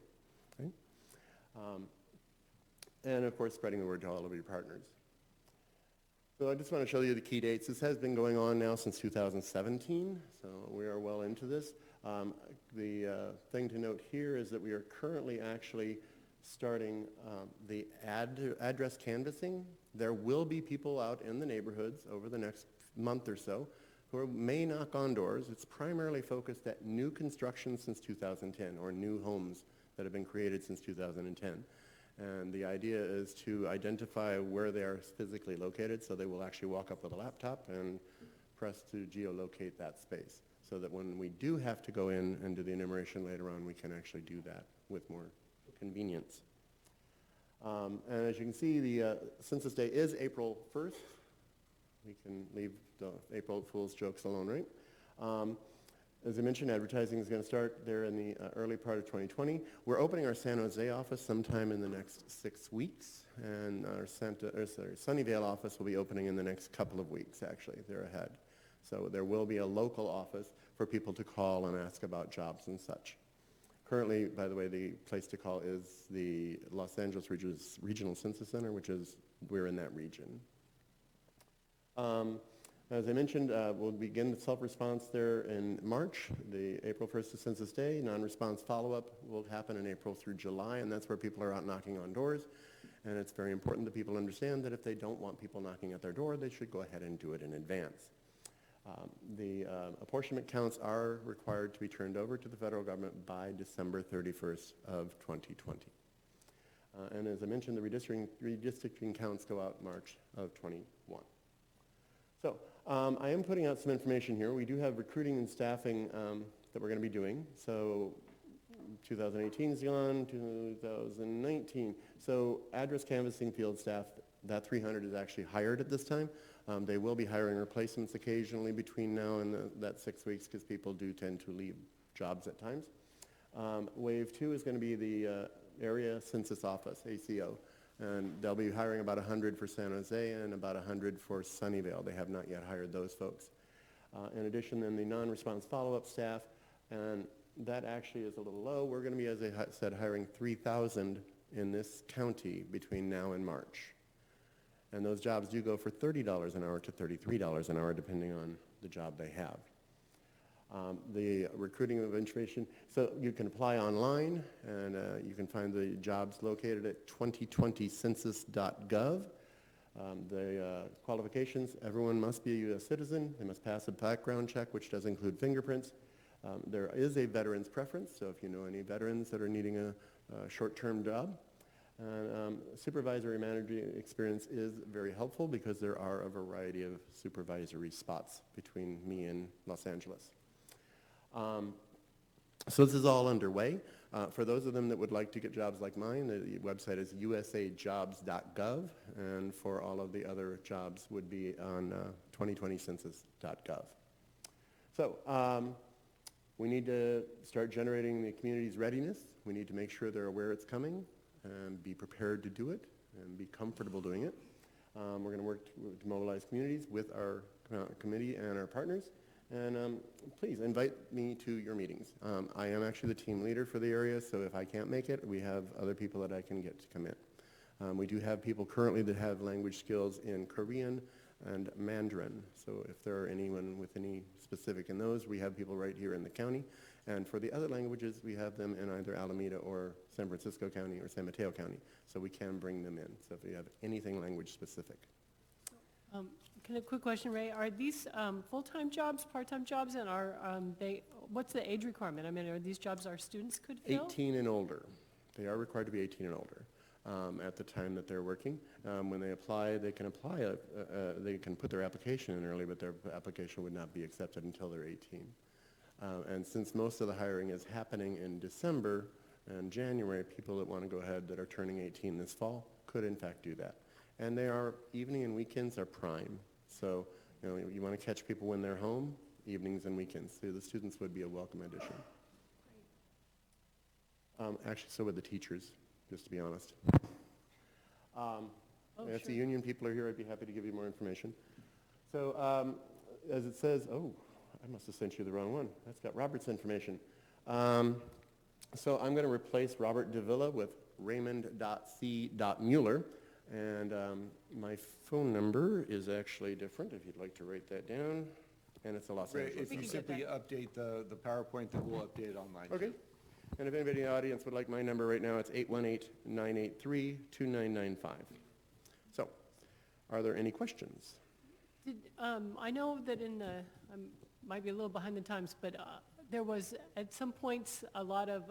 J: Okay? And of course, spreading the word to all of your partners. So I just want to show you the key dates. This has been going on now since 2017, so we are well into this. The thing to note here is that we are currently actually starting the address canvassing. There will be people out in the neighborhoods over the next month or so who may knock on doors. It's primarily focused at new construction since 2010 or new homes that have been created since 2010. And the idea is to identify where they are physically located, so they will actually walk up with a laptop and press to geolocate that space, so that when we do have to go in and do the enumeration later on, we can actually do that with more convenience. And as you can see, the Census Day is April 1st. We can leave the April Fool's jokes alone, right? As I mentioned, advertising is going to start there in the early part of 2020. We're opening our San Jose office sometime in the next 6 weeks, and our Sunnyvale office will be opening in the next couple of weeks, actually. They're ahead. So there will be a local office for people to call and ask about jobs and such. Currently, by the way, the place to call is the Los Angeles Regional Census Center, which is, we're in that region. As I mentioned, we'll begin the self-response there in March. The April 1st is Census Day. Non-response follow-up will happen in April through July, and that's where people are out knocking on doors. And it's very important that people understand that if they don't want people knocking at their door, they should go ahead and do it in advance. The apportionment counts are required to be turned over to the federal government by December 31st of 2020. And as I mentioned, the redistricting counts go out March of 21. So I am putting out some information here. We do have recruiting and staffing that we're going to be doing. So 2018 is gone, 2019. So address canvassing field staff, that 300 is actually hired at this time. They will be hiring replacements occasionally between now and that 6 weeks because people do tend to leave jobs at times. Wave 2 is going to be the Area Census Office, ACO. And they'll be hiring about 100 for San Jose and about 100 for Sunnyvale. They have not yet hired those folks. In addition, then the non-response follow-up staff, and that actually is a little low. We're going to be, as I said, hiring 3,000 in this county between now and March. And those jobs do go for $30 an hour to $33 an hour, depending on the job they have. The recruiting of information, so you can apply online, and you can find the jobs located at 2020census.gov. The qualifications, everyone must be a U.S. citizen. They must pass a background check, which does include fingerprints. There is a veteran's preference, so if you know any veterans that are needing a short-term job. And supervisory manager experience is very helpful because there are a variety of supervisory spots between me and Los Angeles. So this is all underway. For those of them that would like to get jobs like mine, the website is usajobs.gov, and for all of the other jobs would be on 2020census.gov. So we need to start generating the community's readiness. We need to make sure they're aware it's coming and be prepared to do it and be comfortable doing it. We're going to work to mobilize communities with our committee and our partners. And please invite me to your meetings. I am actually the team leader for the area, so if I can't make it, we have other people that I can get to come in. We do have people currently that have language skills in Korean and Mandarin, so if there are anyone with any specific in those, we have people right here in the county. And for the other languages, we have them in either Alameda or San Francisco County or San Mateo County, so we can bring them in, so if you have anything language specific.
A: Kind of quick question, Ray. Are these full-time jobs, part-time jobs, and are they? What's the age requirement? I mean, are these jobs our students could fill?
J: 18 and older. They are required to be 18 and older at the time that they're working. When they apply, they can apply. They can put their application in early, but their application would not be accepted until they're 18. And since most of the hiring is happening in December and January, people that want to go ahead that are turning 18 this fall could in fact do that. And they are, evening and weekends are prime. So, you know, you want to catch people when they're home, evenings and weekends. So the students would be a welcome addition. Actually, so would the teachers, just to be honest. If the union people are here, I'd be happy to give you more information. So, as it says, oh, I must have sent you the wrong one. That's got Robert's information. So I'm going to replace Robert Davila with Raymond.C.Mueller. And my phone number is actually different, if you'd like to write that down. And it's a Los Angeles.
B: If you simply update the PowerPoint, then we'll update it online.
J: Okay. And if anybody in the audience would like my number right now, it's 818-983-2995. So, are there any questions?
A: I know that might be a little behind the times, but there was at some points a lot of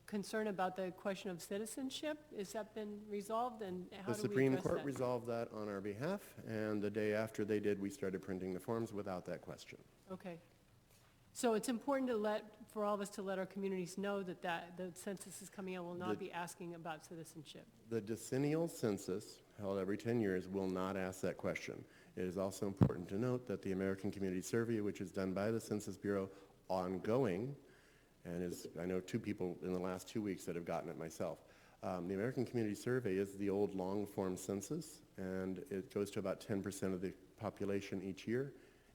A: concern about the question of citizenship. Has that been resolved, and how do we address that?
J: The Supreme Court resolved that on our behalf, and the day after they did, we started printing the forms without that question.
A: Okay. So it's important for all of us to let our communities know that the census is coming out will not be asking about citizenship.
J: The decennial census, held every 10 years, will not ask that question. It is also important to note that the American Community Survey, which is done by the Census Bureau ongoing, and I know 2 people in the last 2 weeks that have gotten it myself. The American Community Survey is the old long-form census, and it goes to about 10% of the population each year.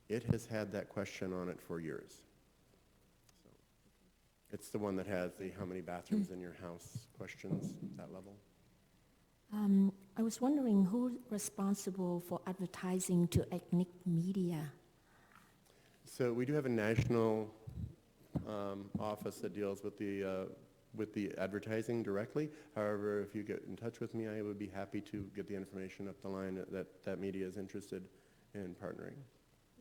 J: It has had that question on it for years. So, it's the one that has the how many bathrooms in your house questions, that level.
G: I was wondering who's responsible for advertising to ethnic media?
J: So we do have a national office that deals with the advertising directly. However, if you get in touch with me, I would be happy to get the information up the line that media is interested in partnering.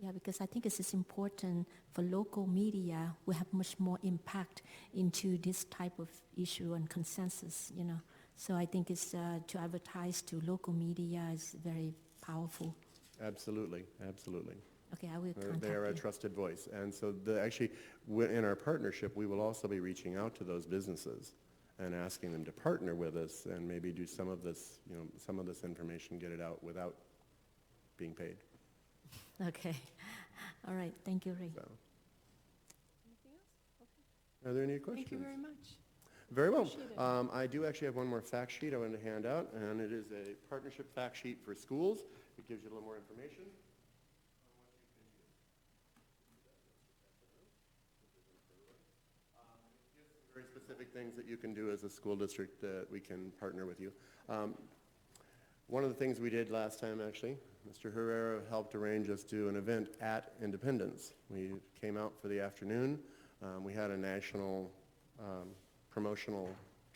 G: Yeah, because I think it's important for local media. We have much more impact into this type of issue and consensus, you know. So I think it's to advertise to local media is very powerful.
J: Absolutely, absolutely.
G: Okay, I will contact
J: They are a
G: you.
J: trusted voice. And so actually, in our partnership, we will also be reaching out to those businesses and asking them to partner with us and maybe do some of this, you know, some of this information, get it out without being paid.
G: Okay. All right. Thank you, Ray.
J: So,
A: Anything else?
J: are there any questions?
A: Thank you very much.
J: Very well.
A: Appreciate it.
J: I do actually have one more fact sheet I wanted to hand out, and it is a partnership fact sheet for schools. It gives you a little more information. Very specific things that you can do as a school district that we can partner with you. One of the things we did last time, actually, Mr. Herrera helped arrange us to an event at Independence. We came out for the afternoon. We had a national promotional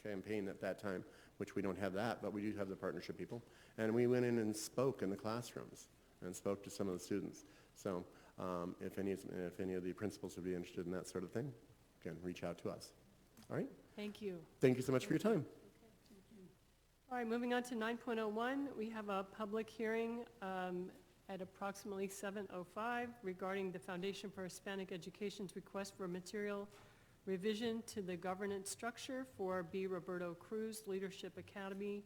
J: campaign at that time, which we don't have that, but we do have the partnership people. And we went in and spoke in the classrooms and spoke to some of the students. So if any of the principals would be interested in that sort of thing, again, reach out to us. All right?
A: Thank you.
J: Thank you so much for your time.
A: All right, moving on to 9.01, we have a public hearing at approximately 7:05 regarding the Foundation for Hispanic Education's request for material revision to the governance structure for B. Roberto Cruz Leadership Academy.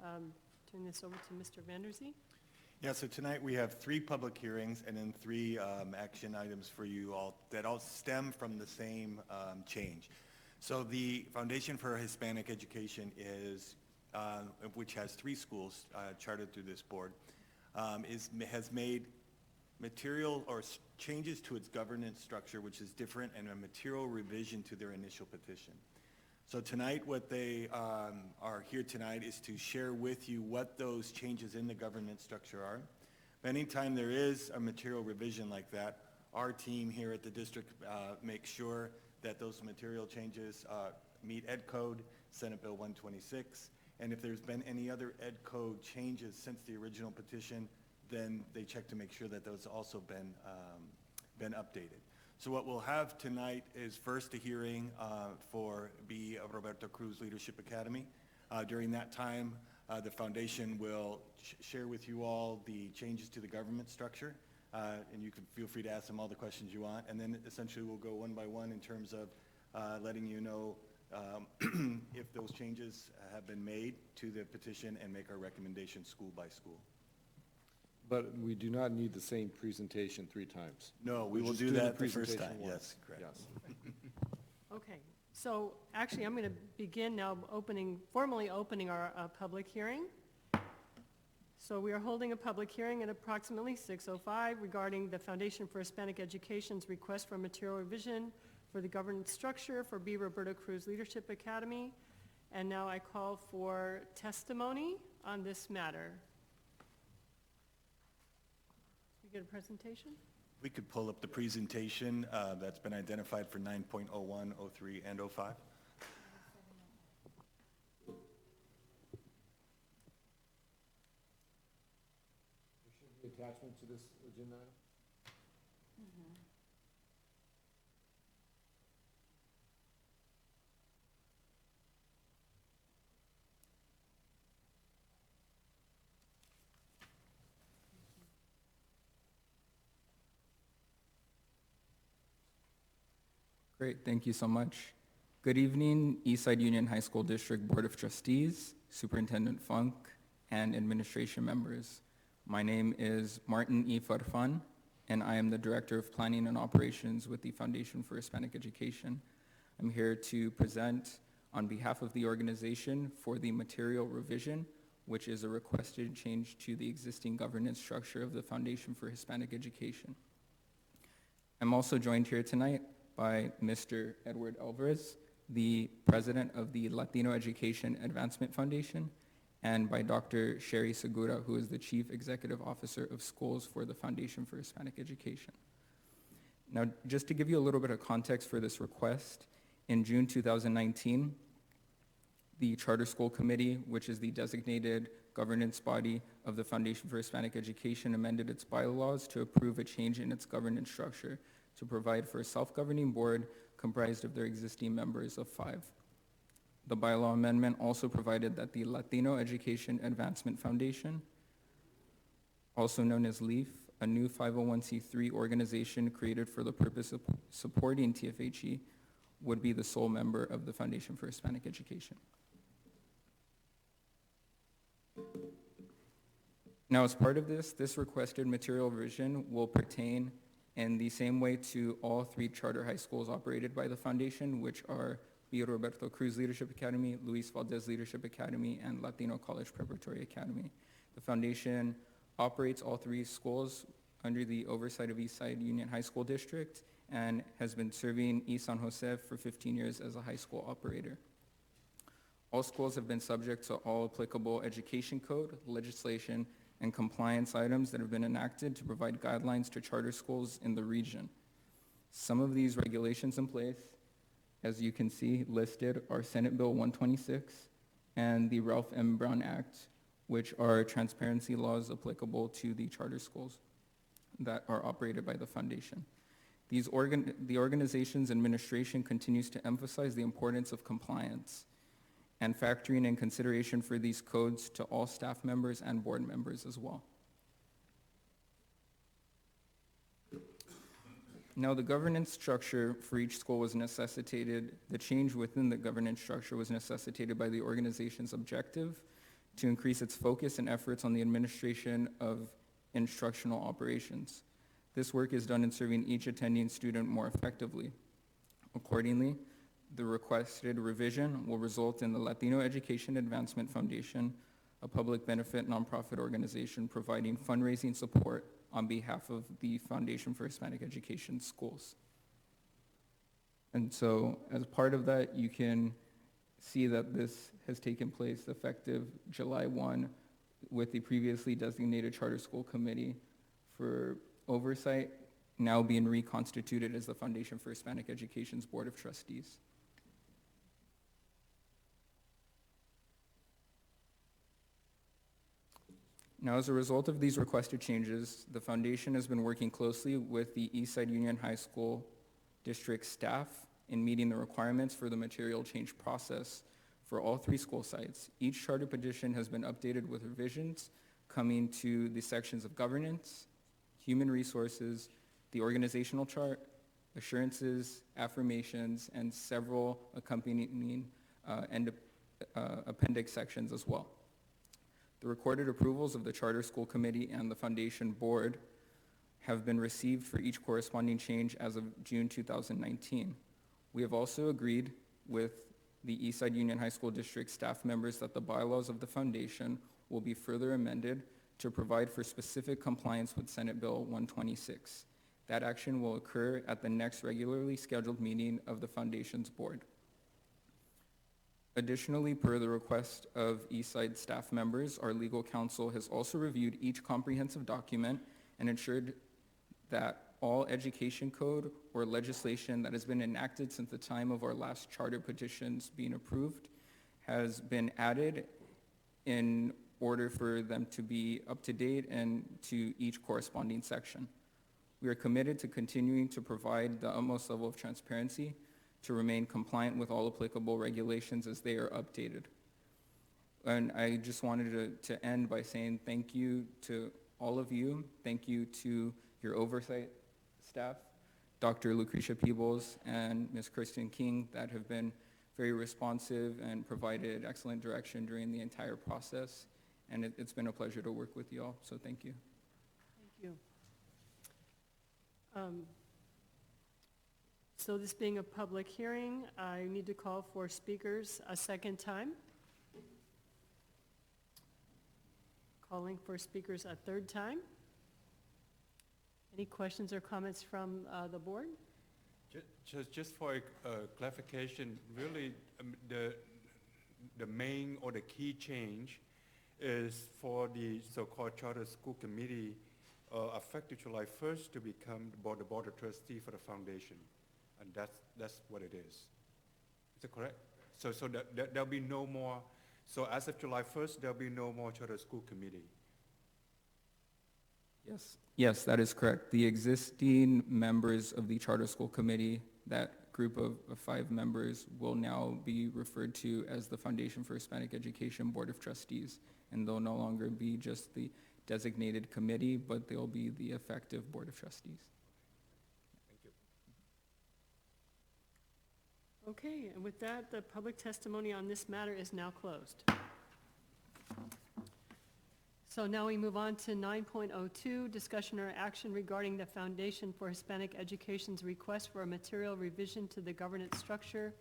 A: Turn this over to Mr. Vanderzee.
K: Yeah, so tonight we have 3 public hearings and then 3 action items for you all that all stem from the same change. So the Foundation for Hispanic Education is, which has 3 schools chartered through this board, has made material or changes to its governance structure, which is different, and a material revision to their initial petition. So tonight, what they are here tonight is to share with you what those changes in the governance structure are. Anytime there is a material revision like that, our team here at the district makes sure that those material changes meet Ed Code, Senate Bill 126, and if there's been any other Ed Code changes since the original petition, then they check to make sure that those also been updated. So what we'll have tonight is first a hearing for B. Roberto Cruz Leadership Academy. During that time, the foundation will share with you all the changes to the government structure, and you can feel free to ask them all the questions you want, and then essentially we'll go one by one in terms of letting you know if those changes have been made to the petition and make our recommendation school by school.
B: But we do not need the same presentation 3 times.
K: No, we
B: We'll
K: will
B: just
K: do
B: do the
K: that the first
B: presentation
K: time,
B: once.
K: yes, correct.
B: Yes.
A: Okay, so actually, I'm going to begin now formally opening our public hearing. So we are holding a public hearing at approximately 6:05 regarding the Foundation for Hispanic Education's request for material revision for the governance structure for B. Roberto Cruz Leadership Academy. And now I call for testimony on this matter. We get a presentation?
K: We could pull up the presentation that's been identified for 9.01, 03, and 05.
B: Attachment to this agenda item?
L: Great, thank you so much. Good evening, Eastside Union High School District Board of Trustees, Superintendent Funk, and administration members. My name is Martin E. Farfan, and I am the Director of Planning and Operations with the Foundation for Hispanic Education. I'm here to present on behalf of the organization for the material revision, which is a requested change to the existing governance structure of the Foundation for Hispanic Education. I'm also joined here tonight by Mr. Edward Alvarez, the President of the Latino Education Advancement Foundation, and by Dr. Sherry Segura, who is the Chief Executive Officer of Schools for the Foundation for Hispanic Education. Now, just to give you a little bit of context for this request, in June 2019, the Charter School Committee, which is the designated governance body of the Foundation for Hispanic Education, amended its bylaws to approve a change in its governance structure to provide for a self-governing board comprised of their existing members of 5. The bylaw amendment also provided that the Latino Education Advancement Foundation, also known as LEAF, a new 501c3 organization created for the purpose of supporting TFHE, would be the sole member of the Foundation for Hispanic Education. Now, as part of this requested material revision will pertain in the same way to all 3 charter high schools operated by the Foundation, which are B. Roberto Cruz Leadership Academy, Luis Valdez Leadership Academy, and Latino College Preparatory Academy. The Foundation operates all 3 schools under the oversight of Eastside Union High School District and has been serving East San Jose for 15 years as a high school operator. All schools have been subject to all applicable education code, legislation, and compliance items that have been enacted to provide guidelines to charter schools in the region. Some of these regulations in place, as you can see listed, are Senate Bill 126 and the Ralph M. Brown Act, which are transparency laws applicable to the charter schools that are operated by the Foundation. The organization's administration continues to emphasize the importance of compliance and factoring in consideration for these codes to all staff members and board members as well. Now, the governance structure for each school was necessitated, the change within the governance structure was necessitated by the organization's objective to increase its focus and efforts on the administration of instructional operations. This work is done in serving each attending student more effectively. Accordingly, the requested revision will result in the Latino Education Advancement Foundation, a public benefit nonprofit organization providing fundraising support on behalf of the Foundation for Hispanic Education schools. And so as part of that, you can see that this has taken place effective July 1 with the previously designated Charter School Committee for Oversight now being reconstituted as the Foundation for Hispanic Education's Board of Trustees. Now, as a result of these requested changes, the Foundation has been working closely with the Eastside Union High School District staff in meeting the requirements for the material change process for all 3 school sites. Each charter petition has been updated with revisions coming to the sections of governance, human resources, the organizational chart, assurances, affirmations, and several accompanying appendix sections as well. The recorded approvals of the Charter School Committee and the Foundation Board have been received for each corresponding change as of June 2019. We have also agreed with the Eastside Union High School District staff members that the bylaws of the foundation will be further amended to provide for specific compliance with Senate Bill 126. That action will occur at the next regularly scheduled meeting of the foundation's board. Additionally, per the request of Eastside staff members, our legal counsel has also reviewed each comprehensive document and ensured that all education code or legislation that has been enacted since the time of our last charter petitions being approved has been added in order for them to be up to date and to each corresponding section. We are committed to continuing to provide the utmost level of transparency to remain compliant with all applicable regulations as they are updated. And I just wanted to end by saying thank you to all of you. Thank you to your oversight staff, Dr. Lucretia Peebles and Ms. Kristen King, that have been very responsive and provided excellent direction during the entire process. And it's been a pleasure to work with you all, so thank you.
A: Thank you. So this being a public hearing, I need to call for speakers a second time. Calling for speakers a third time. Any questions or comments from the board?
F: Just for clarification, really the main or the key change is for the so-called Charter School Committee effective July 1st to become the board of trustee for the foundation. And that's what it is. Is it correct? So there'll be no more, so as of July 1st, there'll be no more Charter School Committee.
L: Yes, that is correct. The existing members of the Charter School Committee, that group of 5 members, will now be referred to as the Foundation for Hispanic Education Board of Trustees, and they'll no longer be just the designated committee, but they'll be the effective Board of Trustees.
F: Thank you.
A: Okay, and with that, the public testimony on this matter is now closed. So now we move on to 9.02, discussion or action regarding the Foundation for Hispanic Education's request for a material revision to the governance structure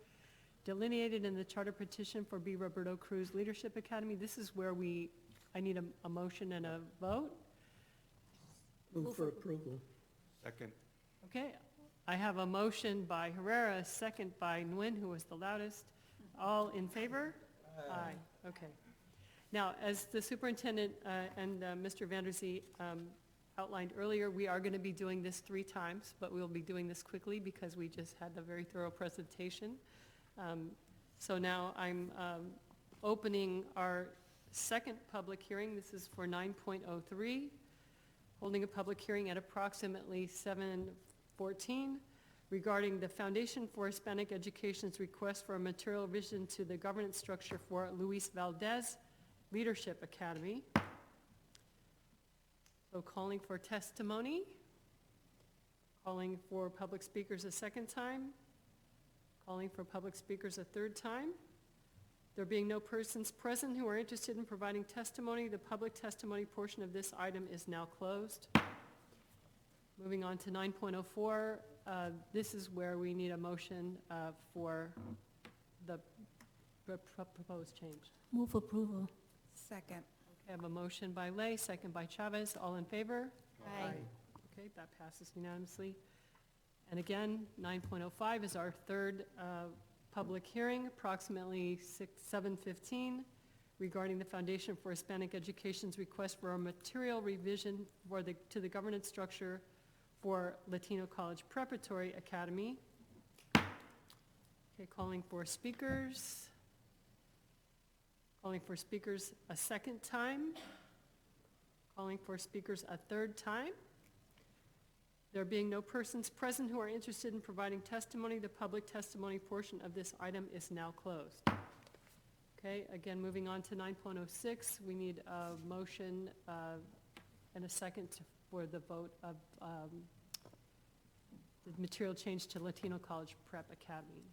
A: delineated in the charter petition for B. Roberto Cruz Leadership Academy. This is where I need a motion and a vote.
I: Move for approval.
F: Second.
A: Okay, I have a motion by Herrera, a second by Nguyen, who was the loudest. All in favor? Aye. Okay. Now, as the superintendent and Mr. Vanderzee outlined earlier, we are going to be doing this 3 times, but we'll be doing this quickly because we just had a very thorough presentation. So now I'm opening our second public hearing. This is for 9.03, holding a public hearing at approximately 7:14 regarding the Foundation for Hispanic Education's request for a material revision to the governance structure for Luis Valdez Leadership Academy. So calling for testimony, calling for public speakers a second time, calling for public speakers a third time. There being no persons present who are interested in providing testimony, the public testimony portion of this item is now closed. Moving on to 9.04, this is where we need a motion for the proposed change.
G: Move approval.
H: Second.
A: Okay, I have a motion by Lay, second by Chavez. All in favor?
G: Aye.
A: Okay, that passes unanimously. And again, 9.05 is our third public hearing, approximately 7:15, regarding the Foundation for Hispanic Education's request for a material revision to the governance structure for Latino College Preparatory Academy. Okay, calling for speakers. Calling for speakers a second time. Calling for speakers a third time. There being no persons present who are interested in providing testimony, the public testimony portion of this item is now closed. Okay, again, moving on to 9.06, we need a motion and a second for the vote of the material change to Latino College Prep Academy.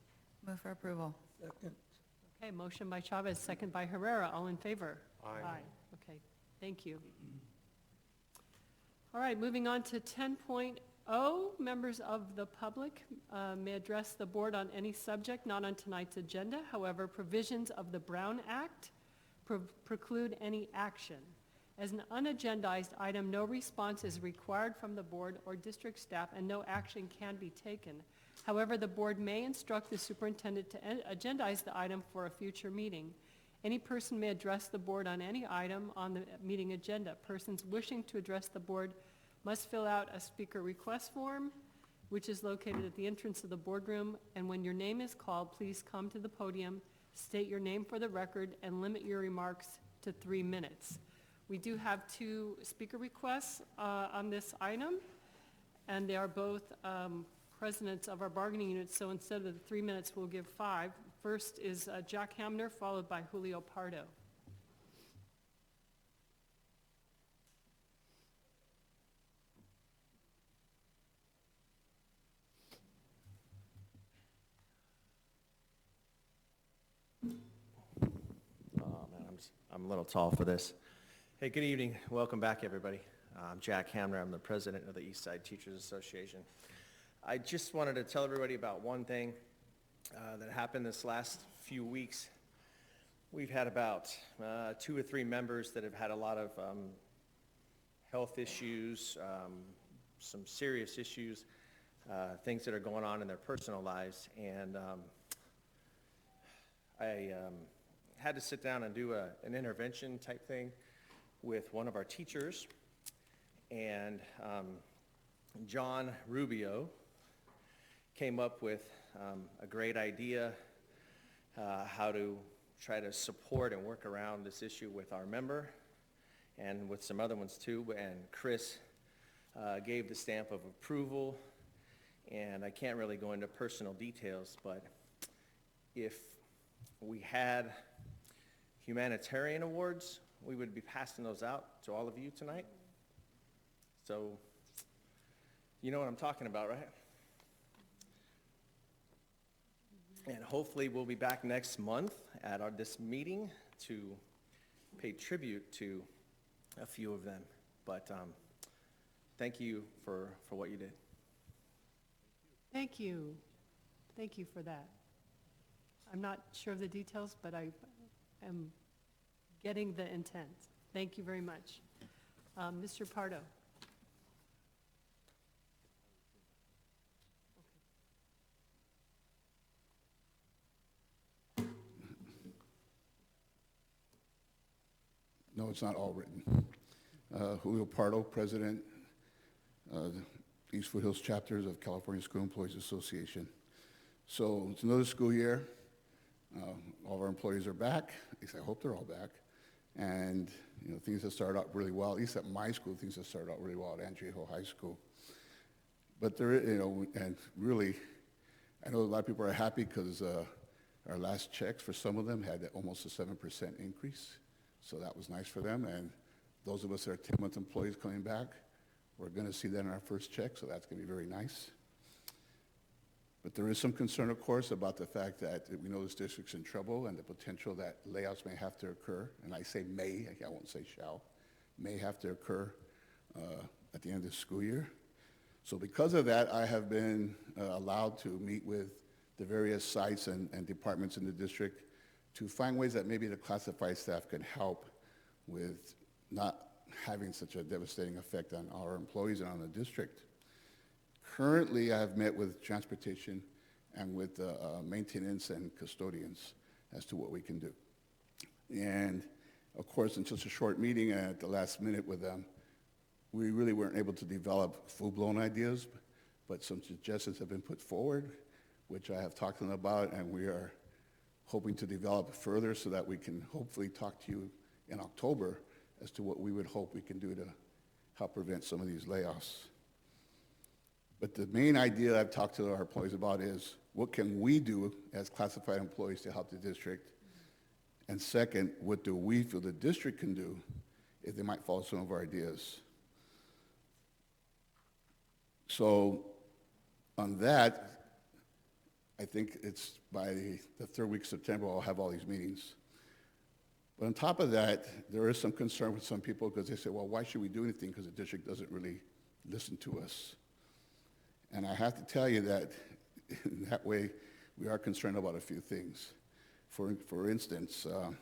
H: Move for approval.
I: Second.
A: Okay, motion by Chavez, second by Herrera. All in favor?
F: Aye.
A: Okay, thank you. All right, moving on to 10.0, members of the public may address the board on any subject not on tonight's agenda. However, provisions of the Brown Act preclude any action. As an unagendized item, no response is required from the board or district staff, and no action can be taken. However, the board may instruct the superintendent to agendize the item for a future meeting. Any person may address the board on any item on the meeting agenda. Persons wishing to address the board must fill out a speaker request form, which is located at the entrance of the boardroom, and when your name is called, please come to the podium, state your name for the record, and limit your remarks to 3 minutes. We do have 2 speaker requests on this item, and they are both presidents of our bargaining units, so instead of the 3 minutes, we'll give 5. First is Jack Hamner, followed by Julio Pardo.
M: Oh, man, I'm a little tall for this. Hey, good evening. Welcome back, everybody. I'm Jack Hamner. I'm the president of the Eastside Teachers Association. I just wanted to tell everybody about one thing that happened this last few weeks. We've had about 2 or 3 members that have had a lot of health issues, some serious issues, things that are going on in their personal lives, and I had to sit down and do an intervention type thing with one of our teachers, and John Rubio came up with a great idea how to try to support and work around this issue with our member and with some other ones too, and Chris gave the stamp of approval, and I can't really go into personal details, but if we had humanitarian awards, we would be passing those out to all of you tonight. So, you know what I'm talking about, right? And hopefully we'll be back next month at this meeting to pay tribute to a few of them. But thank you for what you did.
A: Thank you. Thank you for that. I'm not sure of the details, but I am getting the intent. Thank you very much. Mr. Pardo.
N: No, it's not all written. Julio Pardo, President, East Foothills Chapters of California School Employees Association. So it's another school year. All of our employees are back. At least I hope they're all back. And you know, things have started out really well. At least at my school, things have started out really well at Andrejo High School. But there, you know, and really, I know a lot of people are happy because our last checks for some of them had almost a 7% increase. So that was nice for them. And those of us that are 10-month employees coming back, we're going to see that in our first check, so that's going to be very nice. But there is some concern, of course, about the fact that we know this district's in trouble and the potential that layoffs may have to occur. And I say may, I won't say shall, may have to occur at the end of the school year. So because of that, I have been allowed to meet with the various sites and departments in the district to find ways that maybe the classified staff can help with not having such a devastating effect on our employees and on the district. Currently, I have met with transportation and with maintenance and custodians as to what we can do. And of course, in such a short meeting at the last minute with them, we really weren't able to develop full-blown ideas, but some suggestions have been put forward, which I have talked to them about, and we are hoping to develop further so that we can hopefully talk to you in October as to what we would hope we can do to help prevent some of these layoffs. But the main idea I've talked to our employees about is what can we do as classified employees to help the district? And second, what do we feel the district can do if they might follow some of our ideas? So On that, I think it's by the third week of September, I'll have all these meetings. But on top of that, there is some concern with some people because they say, well, why should we do anything? Because the district doesn't really listen to us. And I have to tell you that in that way, we are concerned about a few things. For instance, for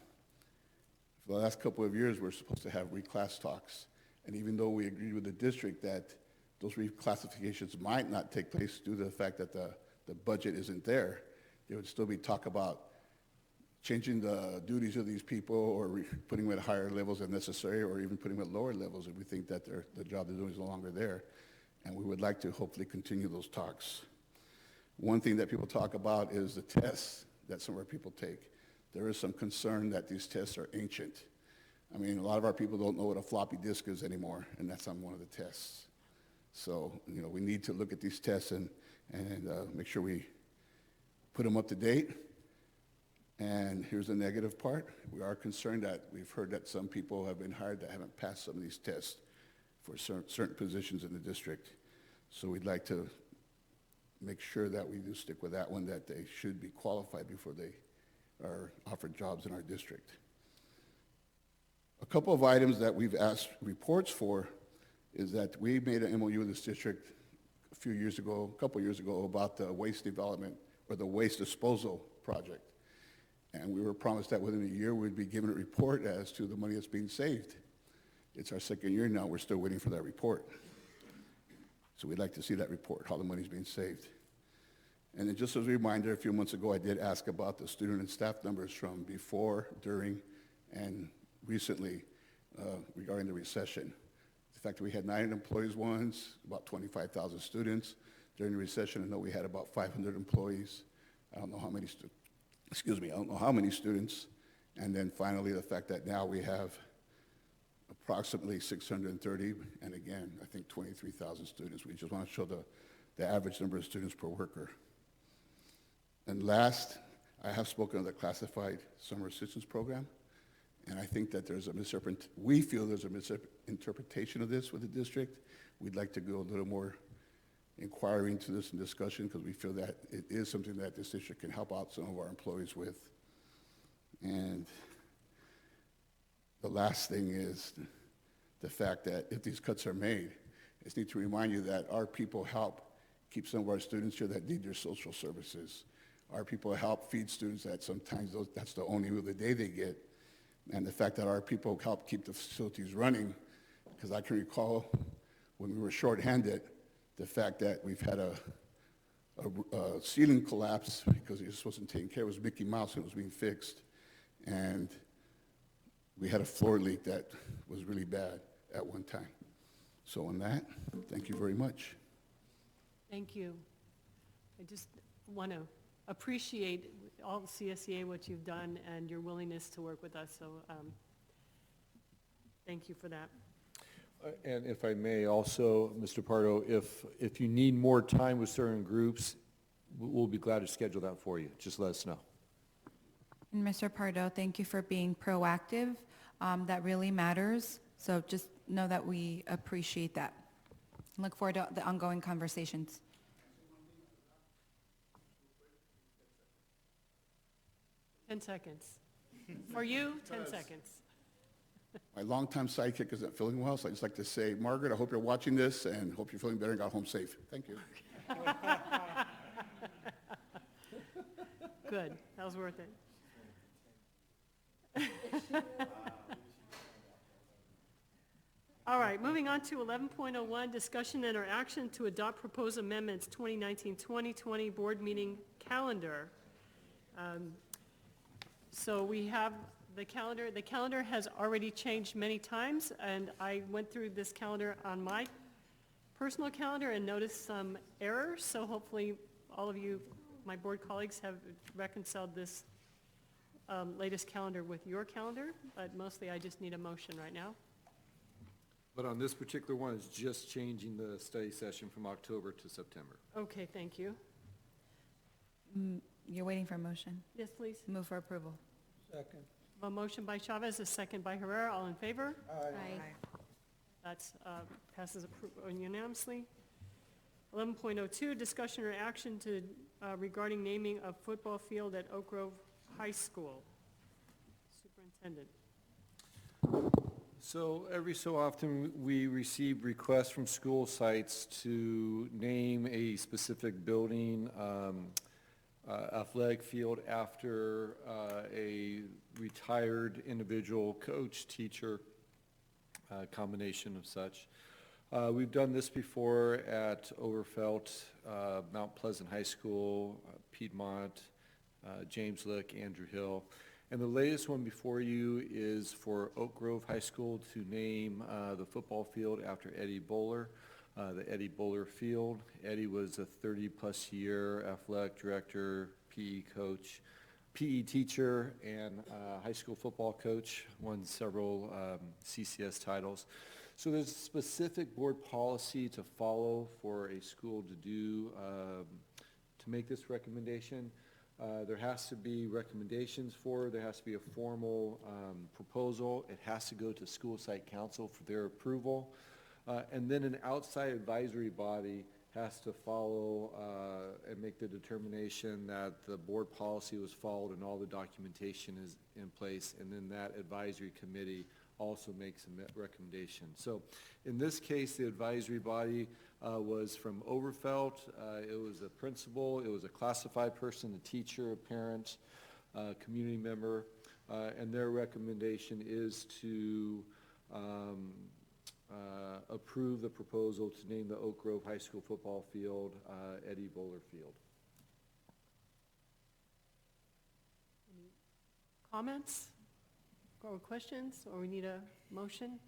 N: the last couple of years, we're supposed to have reclass talks. And even though we agreed with the district that those reclassifications might not take place due to the fact that the budget isn't there, there would still be talk about changing the duties of these people or putting them at higher levels if necessary or even putting them at lower levels if we think that the job they're doing is no longer there. And we would like to hopefully continue those talks. One thing that people talk about is the tests that some of our people take. There is some concern that these tests are ancient. I mean, a lot of our people don't know what a floppy disk is anymore, and that's on one of the tests. So, we need to look at these tests and make sure we put them up to date. And here's the negative part. We are concerned that we've heard that some people have been hired that haven't passed some of these tests for certain positions in the district. So we'd like to make sure that we do stick with that one, that they should be qualified before they are offered jobs in our district. A couple of items that we've asked reports for is that we made an MOU with this district a couple years ago about the waste development or the waste disposal project. And we were promised that within a year we'd be given a report as to the money that's being saved. It's our second year now, we're still waiting for that report. So we'd like to see that report, how the money's being saved. And then just as a reminder, a few months ago I did ask about the student and staff numbers from before, during, and recently regarding the recession. The fact that we had 9 employees once, about 25,000 students. During the recession, I know we had about 500 employees. I don't know how many students. And then finally, the fact that now we have approximately 630, and again, I think 23,000 students. We just want to show the average number of students per worker. And last, I have spoken of the classified summer assistance program, and I think that we feel there's a misinterpretation of this with the district. We'd like to go a little more inquiry into this and discussion because we feel that it is something that this district can help out some of our employees with. And the last thing is the fact that if these cuts are made, I just need to remind you that our people help keep some of our students here that need their social services. Our people help feed students that sometimes that's the only meal of the day they get. And the fact that our people help keep the facilities running, because I can recall when we were shorthanded, the fact that we've had a ceiling collapse because it just wasn't taken care of. It was Mickey Mouse and it was being fixed. And we had a floor leak that was really bad at one time. So on that, thank you very much.
A: Thank you. I just want to appreciate all the CSEA, what you've done, and your willingness to work with us. So thank you for that.
B: And if I may also, Mr. Pardo, if you need more time with certain groups, we'll be glad to schedule that for you. Just let us know.
H: And Mr. Pardo, thank you for being proactive. That really matters. So just know that we appreciate that. Look forward to the ongoing conversations.
A: Ten seconds. For you, 10 seconds.
N: My longtime sidekick isn't feeling well, so I'd just like to say, Margaret, I hope you're watching this and hope you're feeling better and got home safe. Thank you.
A: Good. That was worth it. All right, moving on to 11.01, discussion and or action to adopt proposed amendments 2019-2020 board meeting calendar. So we have the calendar. The calendar has already changed many times, and I went through this calendar on my personal calendar and noticed some errors. So hopefully all of you, my board colleagues, have reconciled this latest calendar with your calendar, but mostly I just need a motion right now.
B: But on this particular one, it's just changing the study session from October to September.
A: Okay, thank you.
H: You're waiting for a motion.
A: Yes, please.
H: Move for approval.
I: Second.
A: A motion by Chavez, a second by Herrera. All in favor?
H: Aye.
A: That's passes unanimously. 11.02, discussion or action to, regarding naming of football field at Oak Grove High School. Superintendent.
B: So every so often, we receive requests from school sites to name a specific building, athletic field after a retired individual, coach, teacher, combination of such. We've done this before at Overfelt, Mount Pleasant High School, Piedmont, James Lick, Andrew Hill. And the latest one before you is for Oak Grove High School to name the football field after Eddie Bowler, the Eddie Bowler Field. Eddie was a 30-plus year athletic director, PE coach, PE teacher, and high school football coach, won several CCS titles. So there's a specific board policy to follow for a school to do, to make this recommendation. There has to be recommendations for it. There has to be a formal proposal. It has to go to school site council for their approval. And then an outside advisory body has to follow and make the determination that the board policy was followed and all the documentation is in place. And then that advisory committee also makes a recommendation. So in this case, the advisory body was from Overfelt. It was a principal, it was a classified person, a teacher, a parent, community member, and their recommendation is to approve the proposal to name the Oak Grove High School football field Eddie Bowler Field.
A: Any comments or questions, or we need a motion?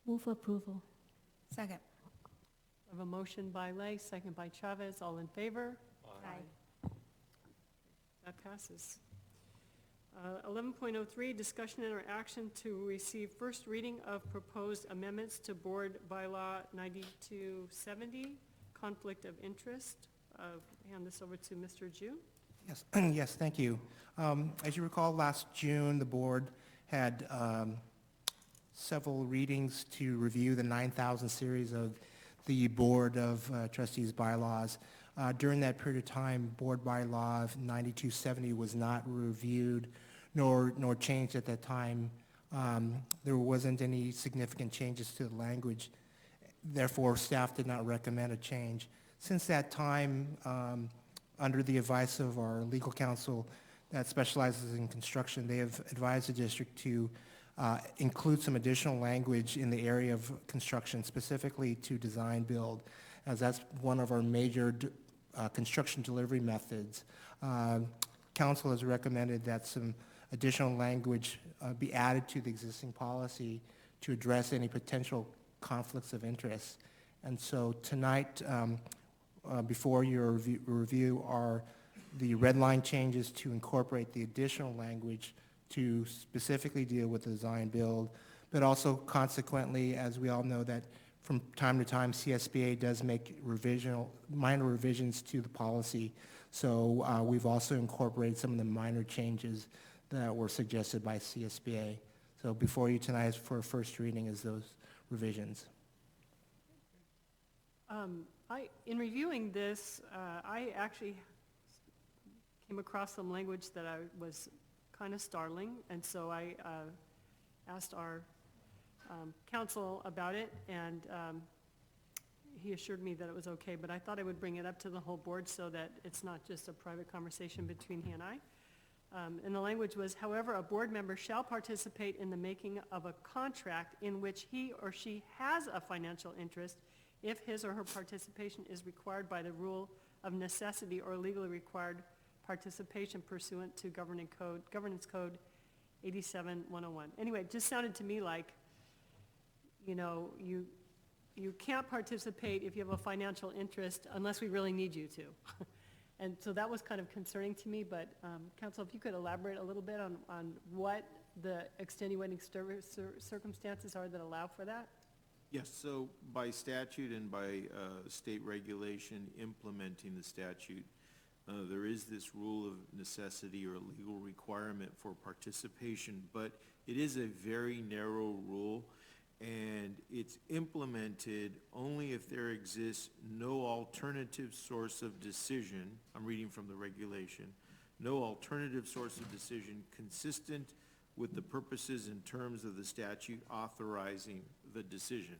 G: Move approval.
H: Second.
A: I have a motion by Lay, second by Chavez. All in favor?
H: Aye.
A: That passes. 11.03, discussion and or action to receive first reading of proposed amendments to Board Bylaw 9270, conflict of interest. Hand this over to Mr. Ju.
D: Yes, yes, thank you. As you recall, last June, the board had several readings to review the 9,000 series of the Board of Trustees bylaws. During that period of time, Board Bylaw 9270 was not reviewed nor changed at that time. There wasn't any significant changes to the language. Therefore, staff did not recommend a change. Since that time, under the advice of our legal counsel that specializes in construction, they have advised the district to include some additional language in the area of construction, specifically to design build, as that's one of our major construction delivery methods. Council has recommended that some additional language be added to the existing policy to address any potential conflicts of interest. And so tonight, before your review are the red line changes to incorporate the additional language to specifically deal with the design build, but also consequently, as we all know, that from time to time, CSBA does make minor revisions to the policy. So we've also incorporated some of the minor changes that were suggested by CSBA. So before you tonight for first reading is those revisions.
A: In reviewing this, I actually came across some language that I was kind of startling, and so I asked our counsel about it, and he assured me that it was okay, but I thought I would bring it up to the whole board so that it's not just a private conversation between he and I. And the language was, however, a board member shall participate in the making of a contract in which he or she has a financial interest if his or her participation is required by the rule of necessity or legally required participation pursuant to Governance Code 87-101. Anyway, it just sounded to me like, you know, you can't participate if you have a financial interest unless we really need you to. And so that was kind of concerning to me, but Council, if you could elaborate a little bit on what the extenuating circumstances are that allow for that?
O: Yes, so by statute and by state regulation implementing the statute, there is this rule of necessity or legal requirement for participation, but it is a very narrow rule, and it's implemented only if there exists no alternative source of decision, I'm reading from the regulation, no alternative source of decision consistent with the purposes and terms of the statute authorizing the decision,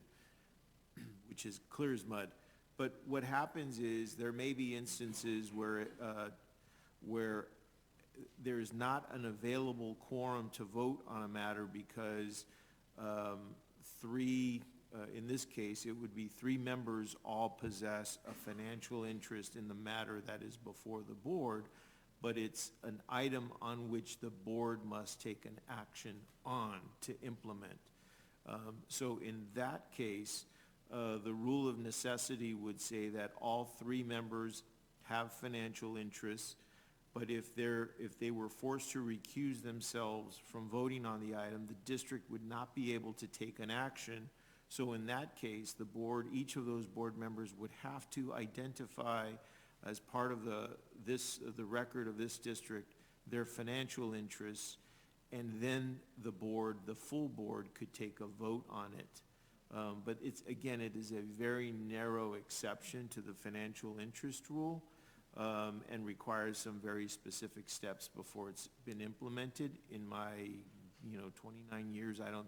O: which is clear as mud. But what happens is there may be instances where there's not an available quorum to vote on a matter because in this case, it would be 3 members all possess a financial interest in the matter that is before the board, but it's an item on which the board must take an action on to implement. So in that case, the rule of necessity would say that all 3 members have financial interests, but if they were forced to recuse themselves from voting on the item, the district would not be able to take an action. So in that case, the board, each of those board members would have to identify as part of the record of this district, their financial interests, and then the board, the full board, could take a vote on it. But it is a very narrow exception to the financial interest rule, and requires some very specific steps before it's been implemented. In my 29 years, I can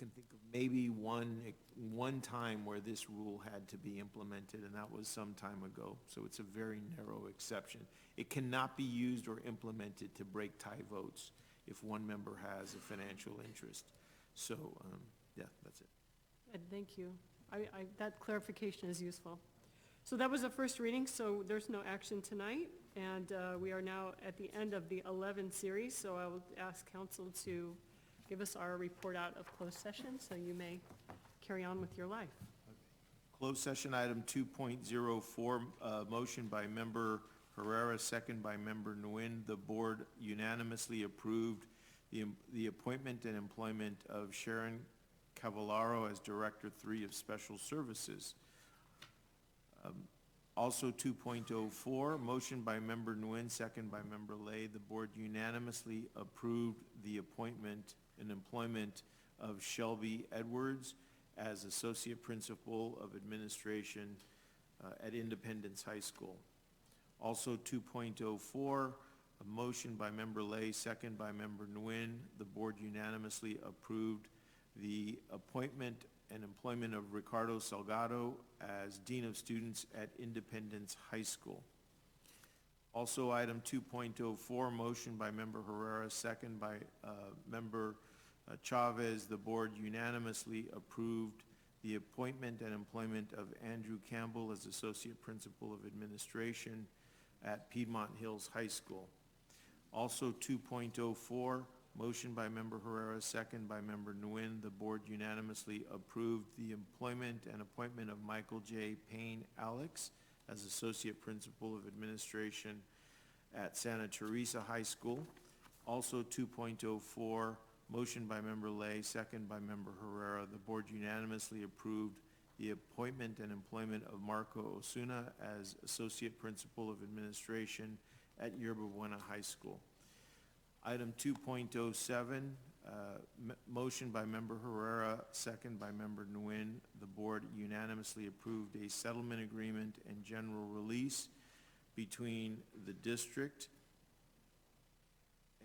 O: think of maybe one time where this rule had to be implemented, and that was some time ago. So it's a very narrow exception. It cannot be used or implemented to break tie votes if one member has a financial interest. So, yeah, that's it.
A: Good, thank you. That clarification is useful. So that was the first reading, so there's no action tonight, and we are now at the end of the 11 series, so I will ask council to give us our report out of closed session, so you may carry on with your life.
O: Closed session item 2.04, motion by member Herrera, second by member Nguyen. The board unanimously approved the appointment and employment of Sharon Cavallaro as Director 3 of Special Services. Also 2.04, motion by member Nguyen, second by member Lay. The board unanimously approved the appointment and employment of Shelby Edwards as Associate Principal of Administration at Independence High School. Also 2.04, a motion by member Lay, second by member Nguyen. The board unanimously approved the appointment and employment of Ricardo Salgado as Dean of Students at Independence High School. Also item 2.04, motion by member Herrera, second by member Chavez. The board unanimously approved the appointment and employment of Andrew Campbell as Associate Principal of Administration at Piedmont Hills High School. Also 2.04, motion by member Herrera, second by member Nguyen. The board unanimously approved the employment and appointment of Michael J. Payne Alex as Associate Principal of Administration at Santa Teresa High School. Also 2.04, motion by member Lay, second by member Herrera. The board unanimously approved the appointment and employment of Marco Osuna as Associate Principal of Administration at Yerba Buena High School. Item 2.07, motion by member Herrera, second by member Nguyen. The board unanimously approved a settlement agreement and general release between the district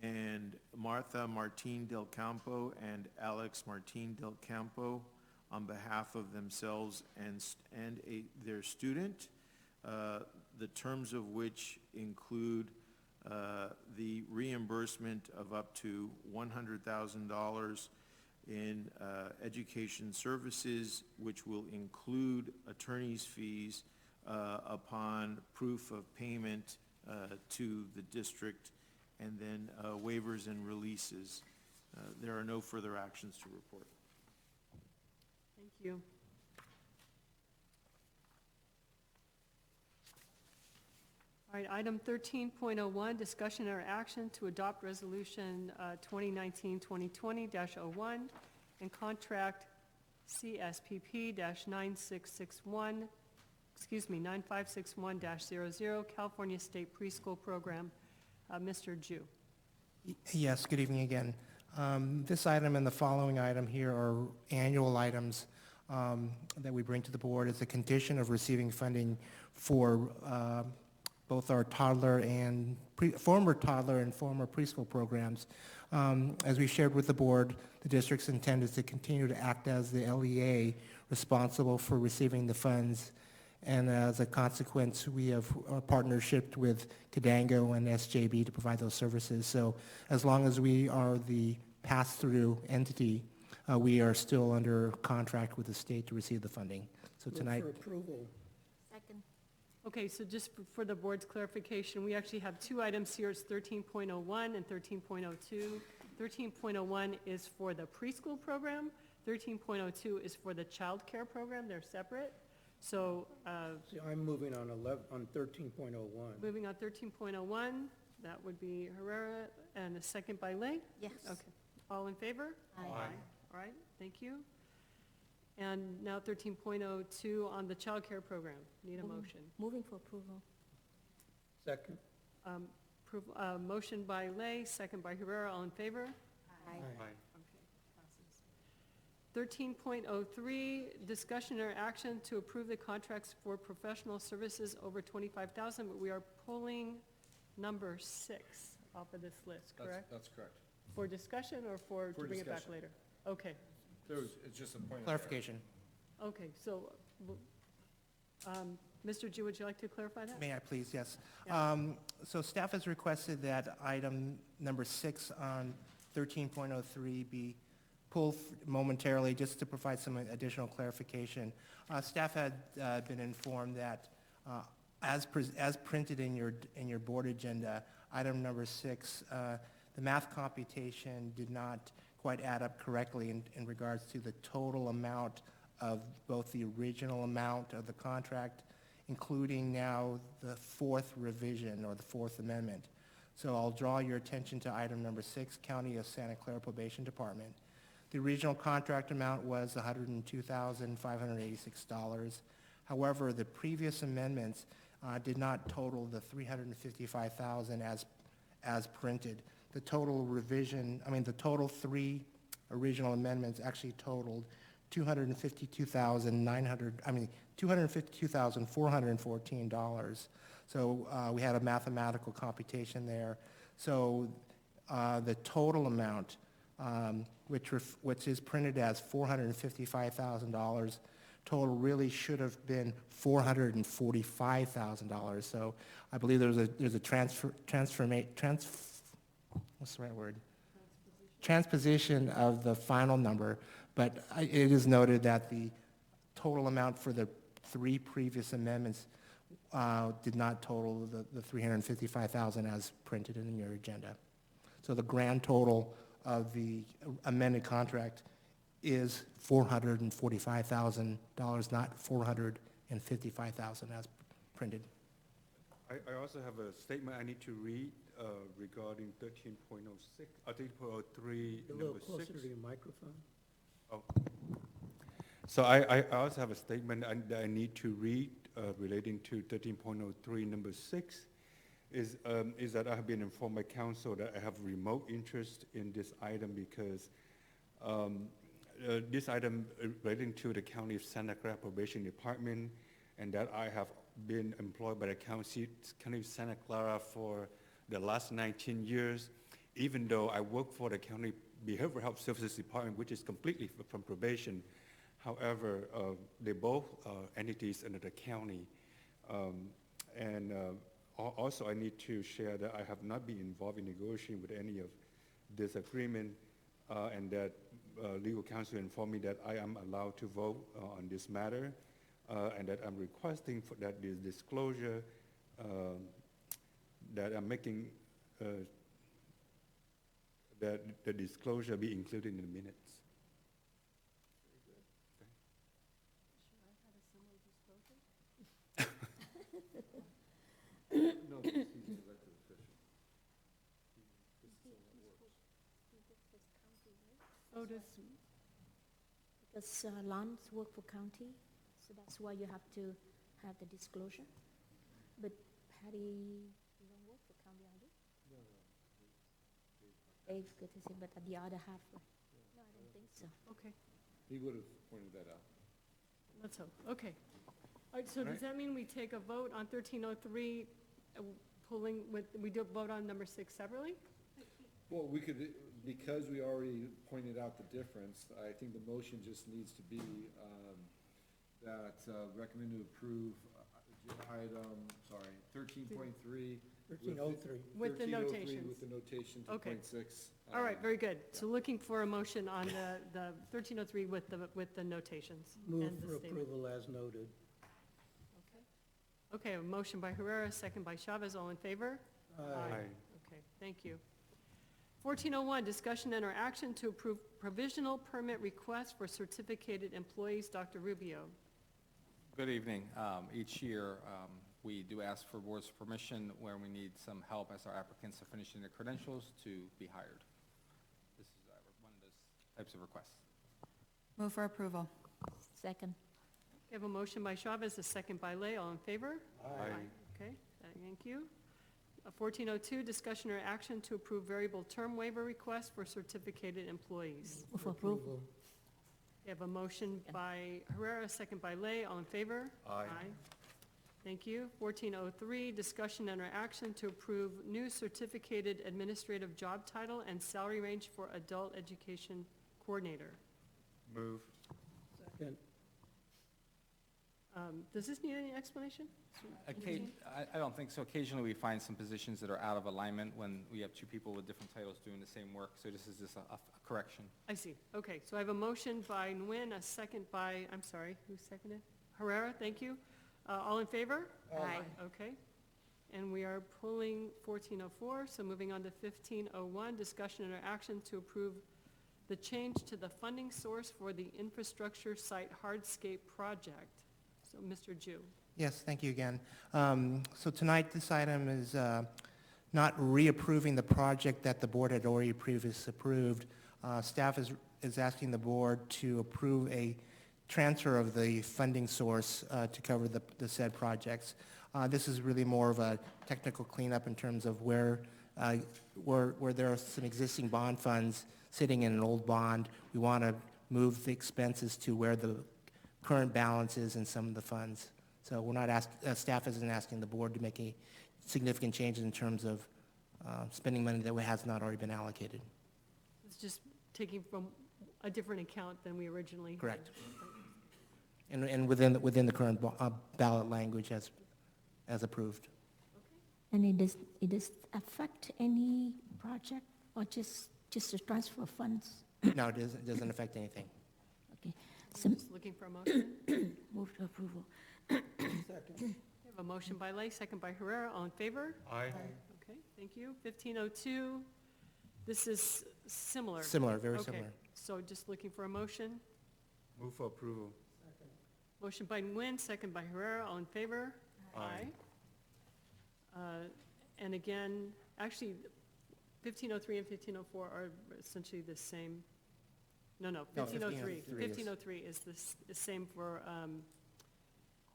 O: and Martha Martin del Campo and Alex Martin del Campo on behalf of themselves and their student, the terms of which include the reimbursement of up to $100,000 in education services, which will include attorney's fees upon proof of payment to the district, and then waivers and releases. There are no further actions to report.
A: Thank you. All right, item 13.01, discussion or action to adopt resolution 2019-2020-01 and contract CSPP-9561-00, California State Preschool Program. Mr. Ju.
D: Yes, good evening again. This item and the following item here are annual items that we bring to the board as a condition of receiving funding for both our toddler and former toddler and former preschool programs. As we shared with the board, the district's intent is to continue to act as the LEA responsible for receiving the funds. And as a consequence, we have a partnership with Cadango and SJB to provide those services. So as long as we are the pass-through entity, we are still under contract with the state to receive the funding. So tonight.
I: Move for approval.
G: Second.
A: Okay, so just for the board's clarification, we actually have two items here. It's 13.01 and 13.02. 13.01 is for the preschool program. 13.02 is for the child care program. They're separate. So,
I: See, I'm moving on 13.01.
A: moving on 13.01, that would be Herrera, and a second by Lay?
G: Yes.
A: Okay. All in favor?
G: Aye.
A: All right, thank you. And now 13.02 on the child care program. Need a motion.
G: Moving for approval.
I: Second.
A: Motion by Lay, second by Herrera. All in favor?
G: Aye.
A: Okay, passes. 13.03, discussion or action to approve the contracts for professional services over 25,000, but we are pulling number 6 off of this list, correct?
B: That's correct.
A: For discussion or to
B: For
A: bring it back
B: discussion.
A: later? Okay,
B: It's just a point of
D: Clarification.
A: okay, so, Mr. G, would you like to clarify that?
D: May I please? Yes.
A: Yeah.
D: So staff has requested that item number 6 on 13.03 be pulled momentarily just to provide some additional clarification. Staff had been informed that as printed in your board agenda, item number 6, the math computation did not quite add up correctly in regards to the total amount of both the original amount of the contract, including now the 4th revision or the 4th amendment. So I'll draw your attention to item number 6, County of Santa Clara Probation Department. The original contract amount was $102,586. However, the previous amendments did not total the $355,000 as printed. The total revision, the total 3 original amendments actually totaled $252,414. So we had a mathematical computation there. So the total amount, which is printed as $455,000, total really should have been $445,000. So I believe there's a transposition of the final number, but it is noted that the total amount for the 3 previous amendments did not total the $355,000 as printed in your agenda. So the grand total of the amended contract is $445,000, not $455,000 as printed.
F: I also have a statement I need to read regarding 13.06, 13.03,
I: A little
F: number 6.
I: closer to your microphone.
F: Oh. So I also have a statement that I need to read relating to 13.03, number 6, is that I have been informed by council that I have remote interest in this item because this item relating to the County of Santa Clara Probation Department, and that I have been employed by the County of Santa Clara for the last 19 years, even though I work for the County Behavioral Health Services Department, which is completely from probation. However, they both entities under the county. Also, I need to share that I have not been involved in negotiating with any of this agreement, and that legal counsel informed me that I am allowed to vote on this matter, and that I'm requesting that this disclosure that I'm making, that the disclosure be included in the minutes.
B: No, he's elected official.
A: Oh, does,
G: Because Lance work for county, so that's why you have to have the disclosure. But Patty, you don't work for county, I do? Dave, good to see, but the other half, no, I don't think so.
A: Okay,
B: He would have pointed that out.
A: let's hope, okay. All right, so does that mean we take a vote on 1303, pulling with, we do a vote on number 6 separately?
B: Well, we could, because we already pointed out the difference, I think the motion just needs to be that recommend to approve item, sorry, 13.3.
I: 1303.
A: With the
B: 1303
A: notations.
B: With the notation
A: Okay.
B: 2.6.
A: All right, very good. So looking for a motion on the 1303 with the notations.
I: Move
A: and the
I: for
A: statement.
I: approval as noted.
A: Okay, a motion by Herrera, second by Chavez, all in favor?
F: Aye.
A: Okay, thank you. 1401, discussion and or action to approve provisional permit request for certificated employees. Dr. Rubio.
L: Good evening. Each year, we do ask for board's permission where we need some help as our applicants are finishing their credentials to be hired. This is one of those types of requests.
H: Move for approval.
G: Second.
A: We have a motion by Chavez, a second by Lay, all in favor?
F: Aye.
A: Okay, thank you. 1402, discussion or action to approve variable term waiver request for certificated employees.
G: Move for approval.
A: We have a motion by Herrera, a second by Lay, all in favor?
F: Aye.
A: Thank you. 1403, discussion and or action to approve new certificated administrative job title and salary range for adult education coordinator.
F: Move.
I: Second.
A: Does this need any explanation?
L: I don't think so. Occasionally, we find some positions that are out of alignment when we have two people with different titles doing the same work, so this is just a correction.
A: I see. Okay, so I have a motion by Nguyen, a second by, I'm sorry, who seconded? Herrera, thank you. All in favor?
G: Aye.
A: Okay. And we are pulling 1404, so moving on to 1501, discussion and action to approve the change to the funding source for the infrastructure site hardscape project. So, Mr. Ju.
D: Yes, thank you again. So tonight, this item is not reapproving the project that the board had already previously approved. Staff is asking the board to approve a transfer of the funding source to cover the said projects. This is really more of a technical cleanup in terms of where there are some existing bond funds sitting in an old bond. We want to move the expenses to where the current balance is in some of the funds. So we're not staff isn't asking the board to make any significant changes in terms of spending money that has not already been allocated.
A: It's just taking from a different account than we originally.
D: Correct. And within the current ballot language as approved.
G: And it does affect any project or just a transfer of funds?
D: No, it doesn't affect anything.
G: Okay.
A: I'm just looking for a motion.
G: Move to approval.
I: Second.
A: We have a motion by Lay, second by Herrera. All in favor?
F: Aye.
A: Okay, thank you. 1502, this is similar.
D: Similar, very
A: Okay,
D: similar.
A: so just looking for a motion.
F: Move for approval.
A: Motion by Nguyen, second by Herrera. All in favor?
F: Aye.
A: And again, actually, 1503 and 1504 are essentially the same. No, 1503. 1503 is the same for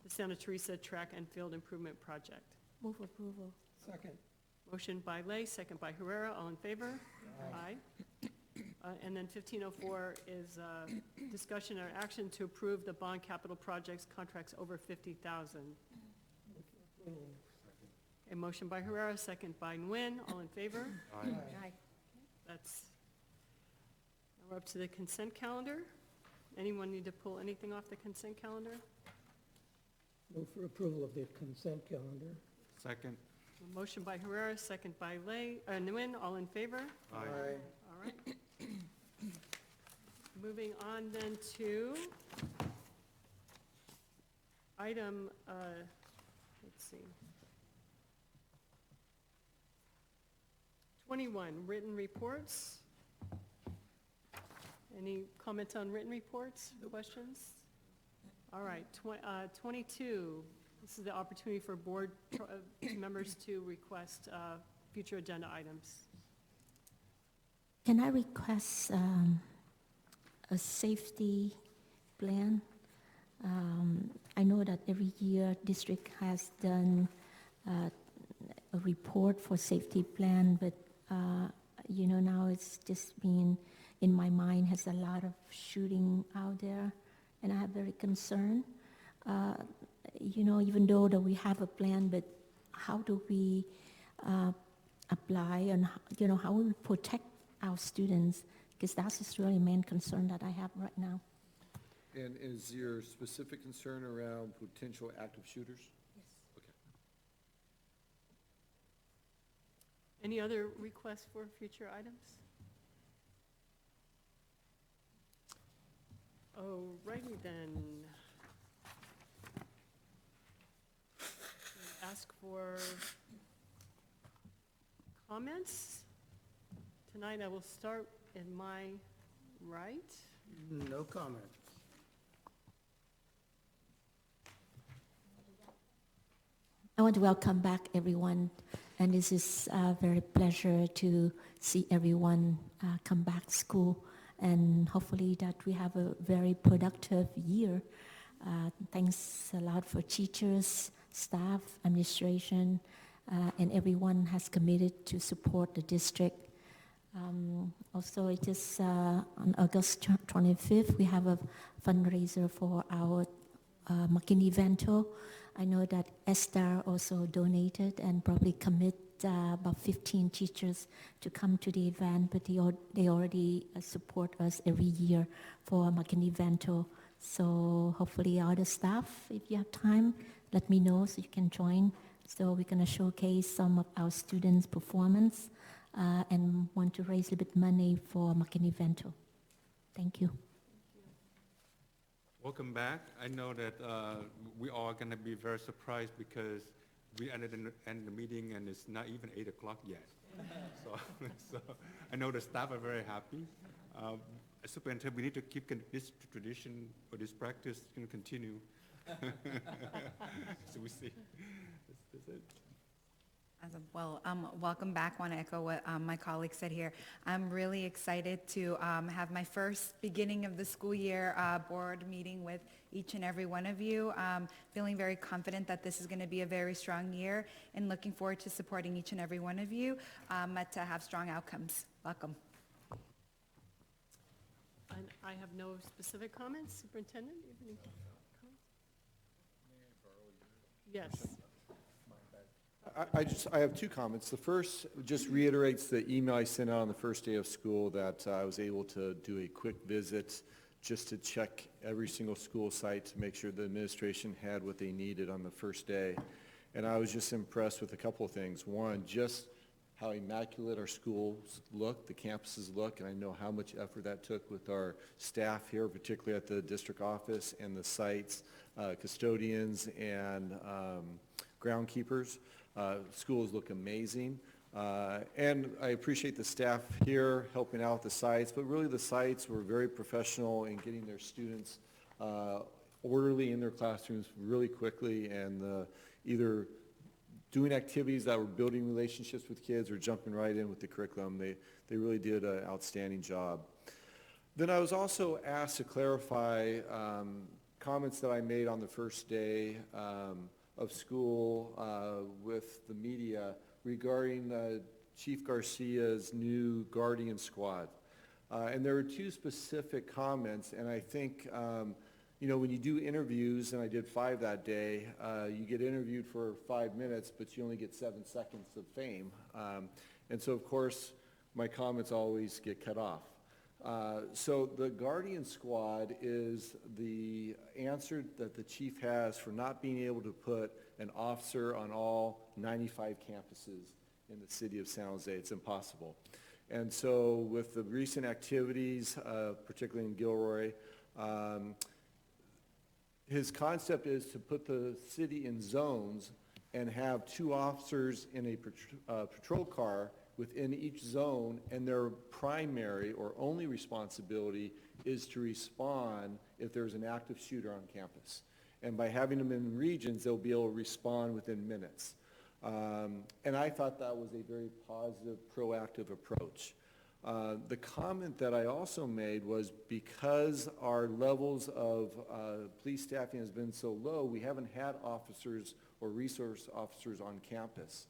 A: the Santa Teresa Track and Field Improvement Project.
G: Move approval.
I: Second.
A: Motion by Lay, second by Herrera. All in favor? Aye. And then 1504 is discussion or action to approve the bond capital projects contracts over 50,000. A motion by Herrera, second by Nguyen. All in favor?
F: Aye.
G: Aye.
A: That's, now we're up to the consent calendar. Anyone need to pull anything off the consent calendar?
I: Move for approval of the consent calendar.
F: Second.
A: A motion by Herrera, second by Nguyen. All in favor?
F: Aye.
A: All right. Moving on then to item, let's see. 21, written reports. Any comments on written reports, questions? All right, 22, this is the opportunity for board members to request future agenda items.
G: Can I request a safety plan? I know that every year district has done a report for safety plan, but Now it's just been in my mind, has a lot of shooting out there, and I have very concerned. Even though that we have a plan, but how do we apply, and how we protect our students? Because that's just really main concern that I have right now.
B: And is your specific concern around potential active shooters?
G: Yes.
B: Okay.
A: Any other requests for future items? Alrighty then. Ask for comments. Tonight I will start in my right.
I: No comment.
G: I want to welcome back everyone, and this is a very pleasure to see everyone come back to school, and hopefully that we have a very productive year. Thanks a lot for teachers, staff, administration, and everyone has committed to support the district. Also, it is on August 25th, we have a fundraiser for our McKinney-Vento. I know that Esther also donated and probably commit about 15 teachers to come to the event, but they already support us every year for McKinney-Vento. So hopefully other staff, if you have time, let me know so you can join. So we're going to showcase some of our students' performance and want to raise a bit money for McKinney-Vento. Thank you.
F: Welcome back. I know that we all are going to be very surprised because we ended the meeting and it's not even 8 o'clock yet. So I know the staff are very happy. Superintendent, we need to keep this tradition or this practice can continue. So we see. That's it.
H: Well, welcome back. Want to echo what my colleague said here. I'm really excited to have my first beginning of the school year board meeting with each and every one of you. Feeling very confident that this is going to be a very strong year and looking forward to supporting each and every one of you to have strong outcomes. Welcome.
A: And I have no specific comments. Superintendent, you have any comments? Yes.
B: I have two comments. The first just reiterates the email I sent out on the first day of school that I was able to do a quick visit just to check every single school site to make sure the administration had what they needed on the first day. And I was just impressed with a couple of things. One, just how immaculate our schools look, the campuses look, and I know how much effort that took with our staff here, particularly at the district office and the sites, custodians and groundkeepers. Schools look amazing. And I appreciate the staff here helping out the sites, but really the sites were very professional in getting their students orderly in their classrooms really quickly and either doing activities that were building relationships with kids or jumping right in with the curriculum. They really did an outstanding job. Then I was also asked to clarify comments that I made on the first day of school with the media regarding Chief Garcia's new Guardian Squad. And there were two specific comments, and I think, when you do interviews, and I did 5 that day, you get interviewed for 5 minutes, but you only get 7 seconds of fame. And so, of course, my comments always get cut off. So the Guardian Squad is the answer that the chief has for not being able to put an officer on all 95 campuses in the city of San Jose. It's impossible. And so with the recent activities, particularly in Gilroy, his concept is to put the city in zones and have 2 officers in a patrol car within each zone, and their primary or only responsibility is to respond if there's an active shooter on campus. And by having them in regions, they'll be able to respond within minutes. And I thought that was a very positive, proactive approach. The comment that I also made was because our levels of police staffing has been so low, we haven't had officers or resource officers on campus.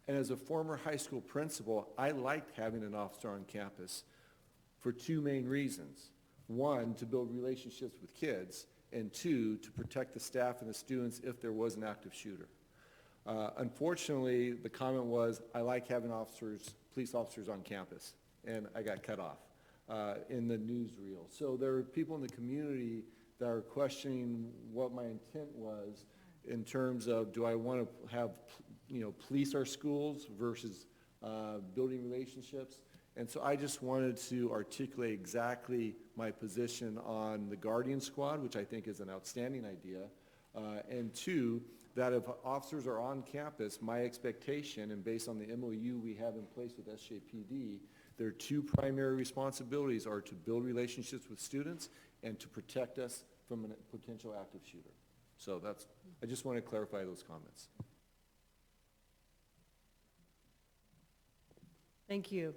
B: And as a former high school principal, I liked having an officer on campus for two main reasons. One, to build relationships with kids, and two, to protect the staff and the students if there was an active shooter. Unfortunately, the comment was, I like having police officers on campus, and I got cut off in the newsreel. So there are people in the community that are questioning what my intent was in terms of, do I want to have, police our schools versus building relationships? And so I just wanted to articulate exactly my position on the Guardian Squad, which I think is an outstanding idea, and two, that if officers are on campus, my expectation, and based on the MOU we have in place with SJPD, their two primary responsibilities are to build relationships with students and to protect us from a potential active shooter. So I just want to clarify those comments.
A: Thank you.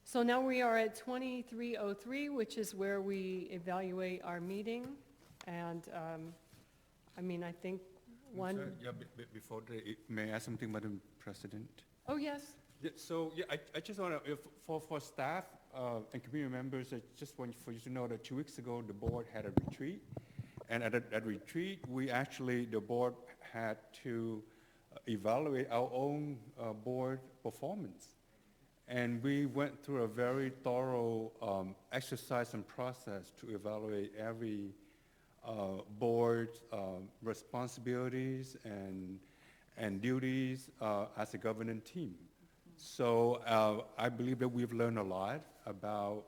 A: So now we are at 2303, which is where we evaluate our meeting. And I think one...
F: Sorry, yeah, before, may I ask something, Madam President?
A: Oh, yes.
F: Yeah, so, I just want to, for staff and community members, I just want for you to know that 2 weeks ago, the board had a retreat. And at that retreat, the board had to evaluate our own board performance. And we went through a very thorough exercise and process to evaluate every board's responsibilities and duties as a governing team. So I believe that we've learned a lot about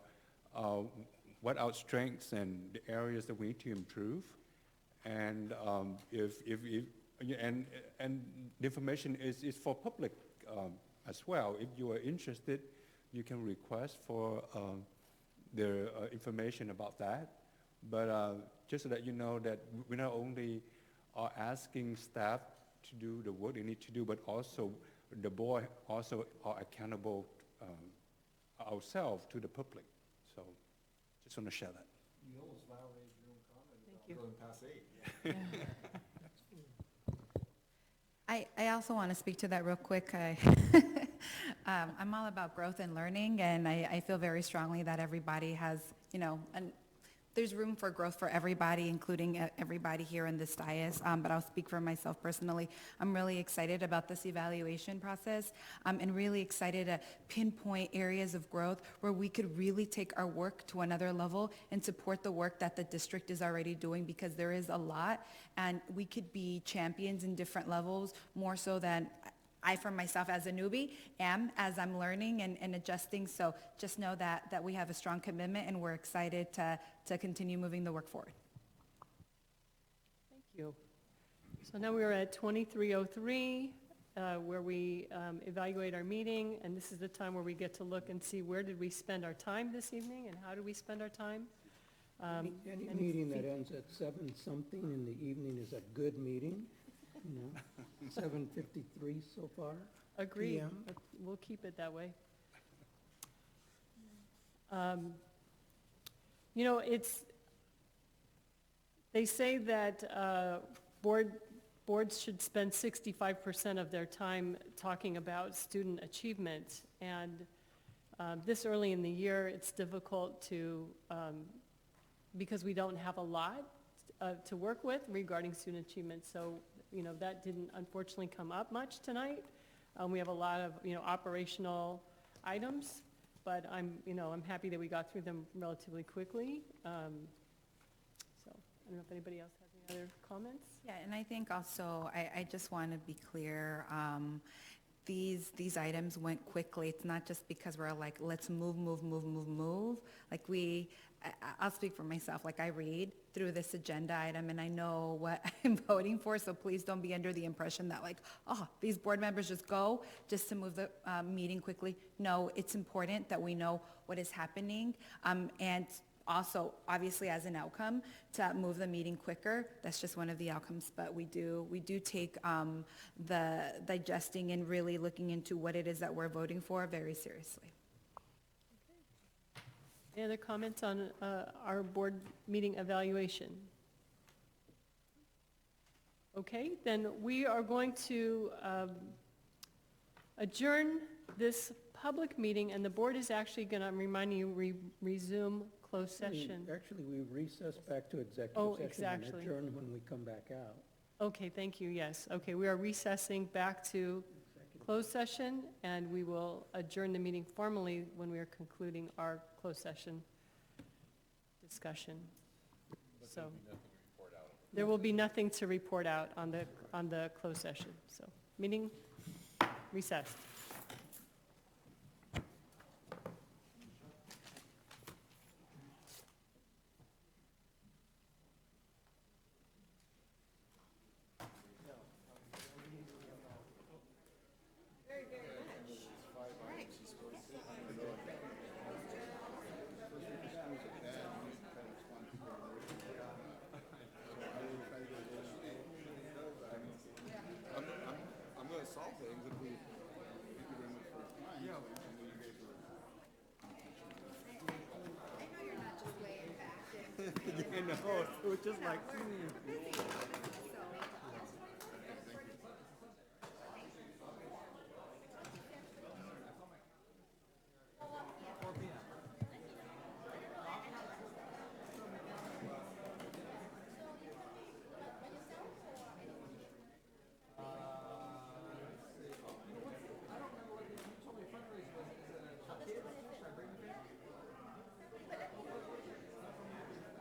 F: what our strengths and the areas that we need to improve. And and the information is for public as well. If you are interested, you can request for the information about that. But just so that you know that we not only are asking staff to do the work they need to do, but also the board also are accountable ourselves to the public. So just want to share that.
B: You almost violated your own comment
A: Thank you.
B: going past 8.
H: I also want to speak to that real quick. I'm all about growth and learning, and I feel very strongly that everybody has, there's room for growth for everybody, including everybody here in this dais, but I'll speak for myself personally. I'm really excited about this evaluation process and really excited to pinpoint areas of growth where we could really take our work to another level and support the work that the district is already doing, because there is a lot, and we could be champions in different levels, more so than I, for myself, as a newbie, am as I'm learning and adjusting. So just know that we have a strong commitment, and we're excited to continue moving the work forward.
A: Thank you. So now we are at 2303, where we evaluate our meeting, and this is the time where we get to look and see where did we spend our time this evening and how did we spend our time.
I: Any meeting that ends at 7-something in the evening is a good meeting. 7:53 so far.
A: Agreed.
I: PM.
A: We'll keep it that way. They say that boards should spend 65% of their time talking about student achievement, and this early in the year, it's difficult to, because we don't have a lot to work with regarding student achievement, so that didn't unfortunately come up much tonight. We have a lot of, operational items, but I'm happy that we got through them relatively quickly. So I don't know if anybody else has any other comments?
H: Yeah, and I think also, I just want to be clear, these items went quickly. It's not just because we're like, let's move. Like I'll speak for myself, like I read through this agenda item and I know what I'm voting for, so please don't be under the impression that these board members just go just to move the meeting quickly. No, it's important that we know what is happening, and also, obviously, as an outcome, to move the meeting quicker. That's just one of the outcomes, but we do take the digesting and really looking into what it is that we're voting for very seriously.
A: Any other comments on our board meeting evaluation? Okay, then we are going to adjourn this public meeting, and the board is actually going to, I'm reminding you, resume closed session.
I: Actually, we recess back to
A: Oh,
I: executive session and
A: exactly.
I: adjourn when we come back out.
A: Okay, thank you, yes. Okay, we are recessing back to closed session, and we will adjourn the meeting formally when we are concluding our closed session discussion. So, there will be nothing to report out on the closed session, so, meeting recessed.
N: I'm going to solve things if we, doing this first time. Yeah.
J: I know, it was just like,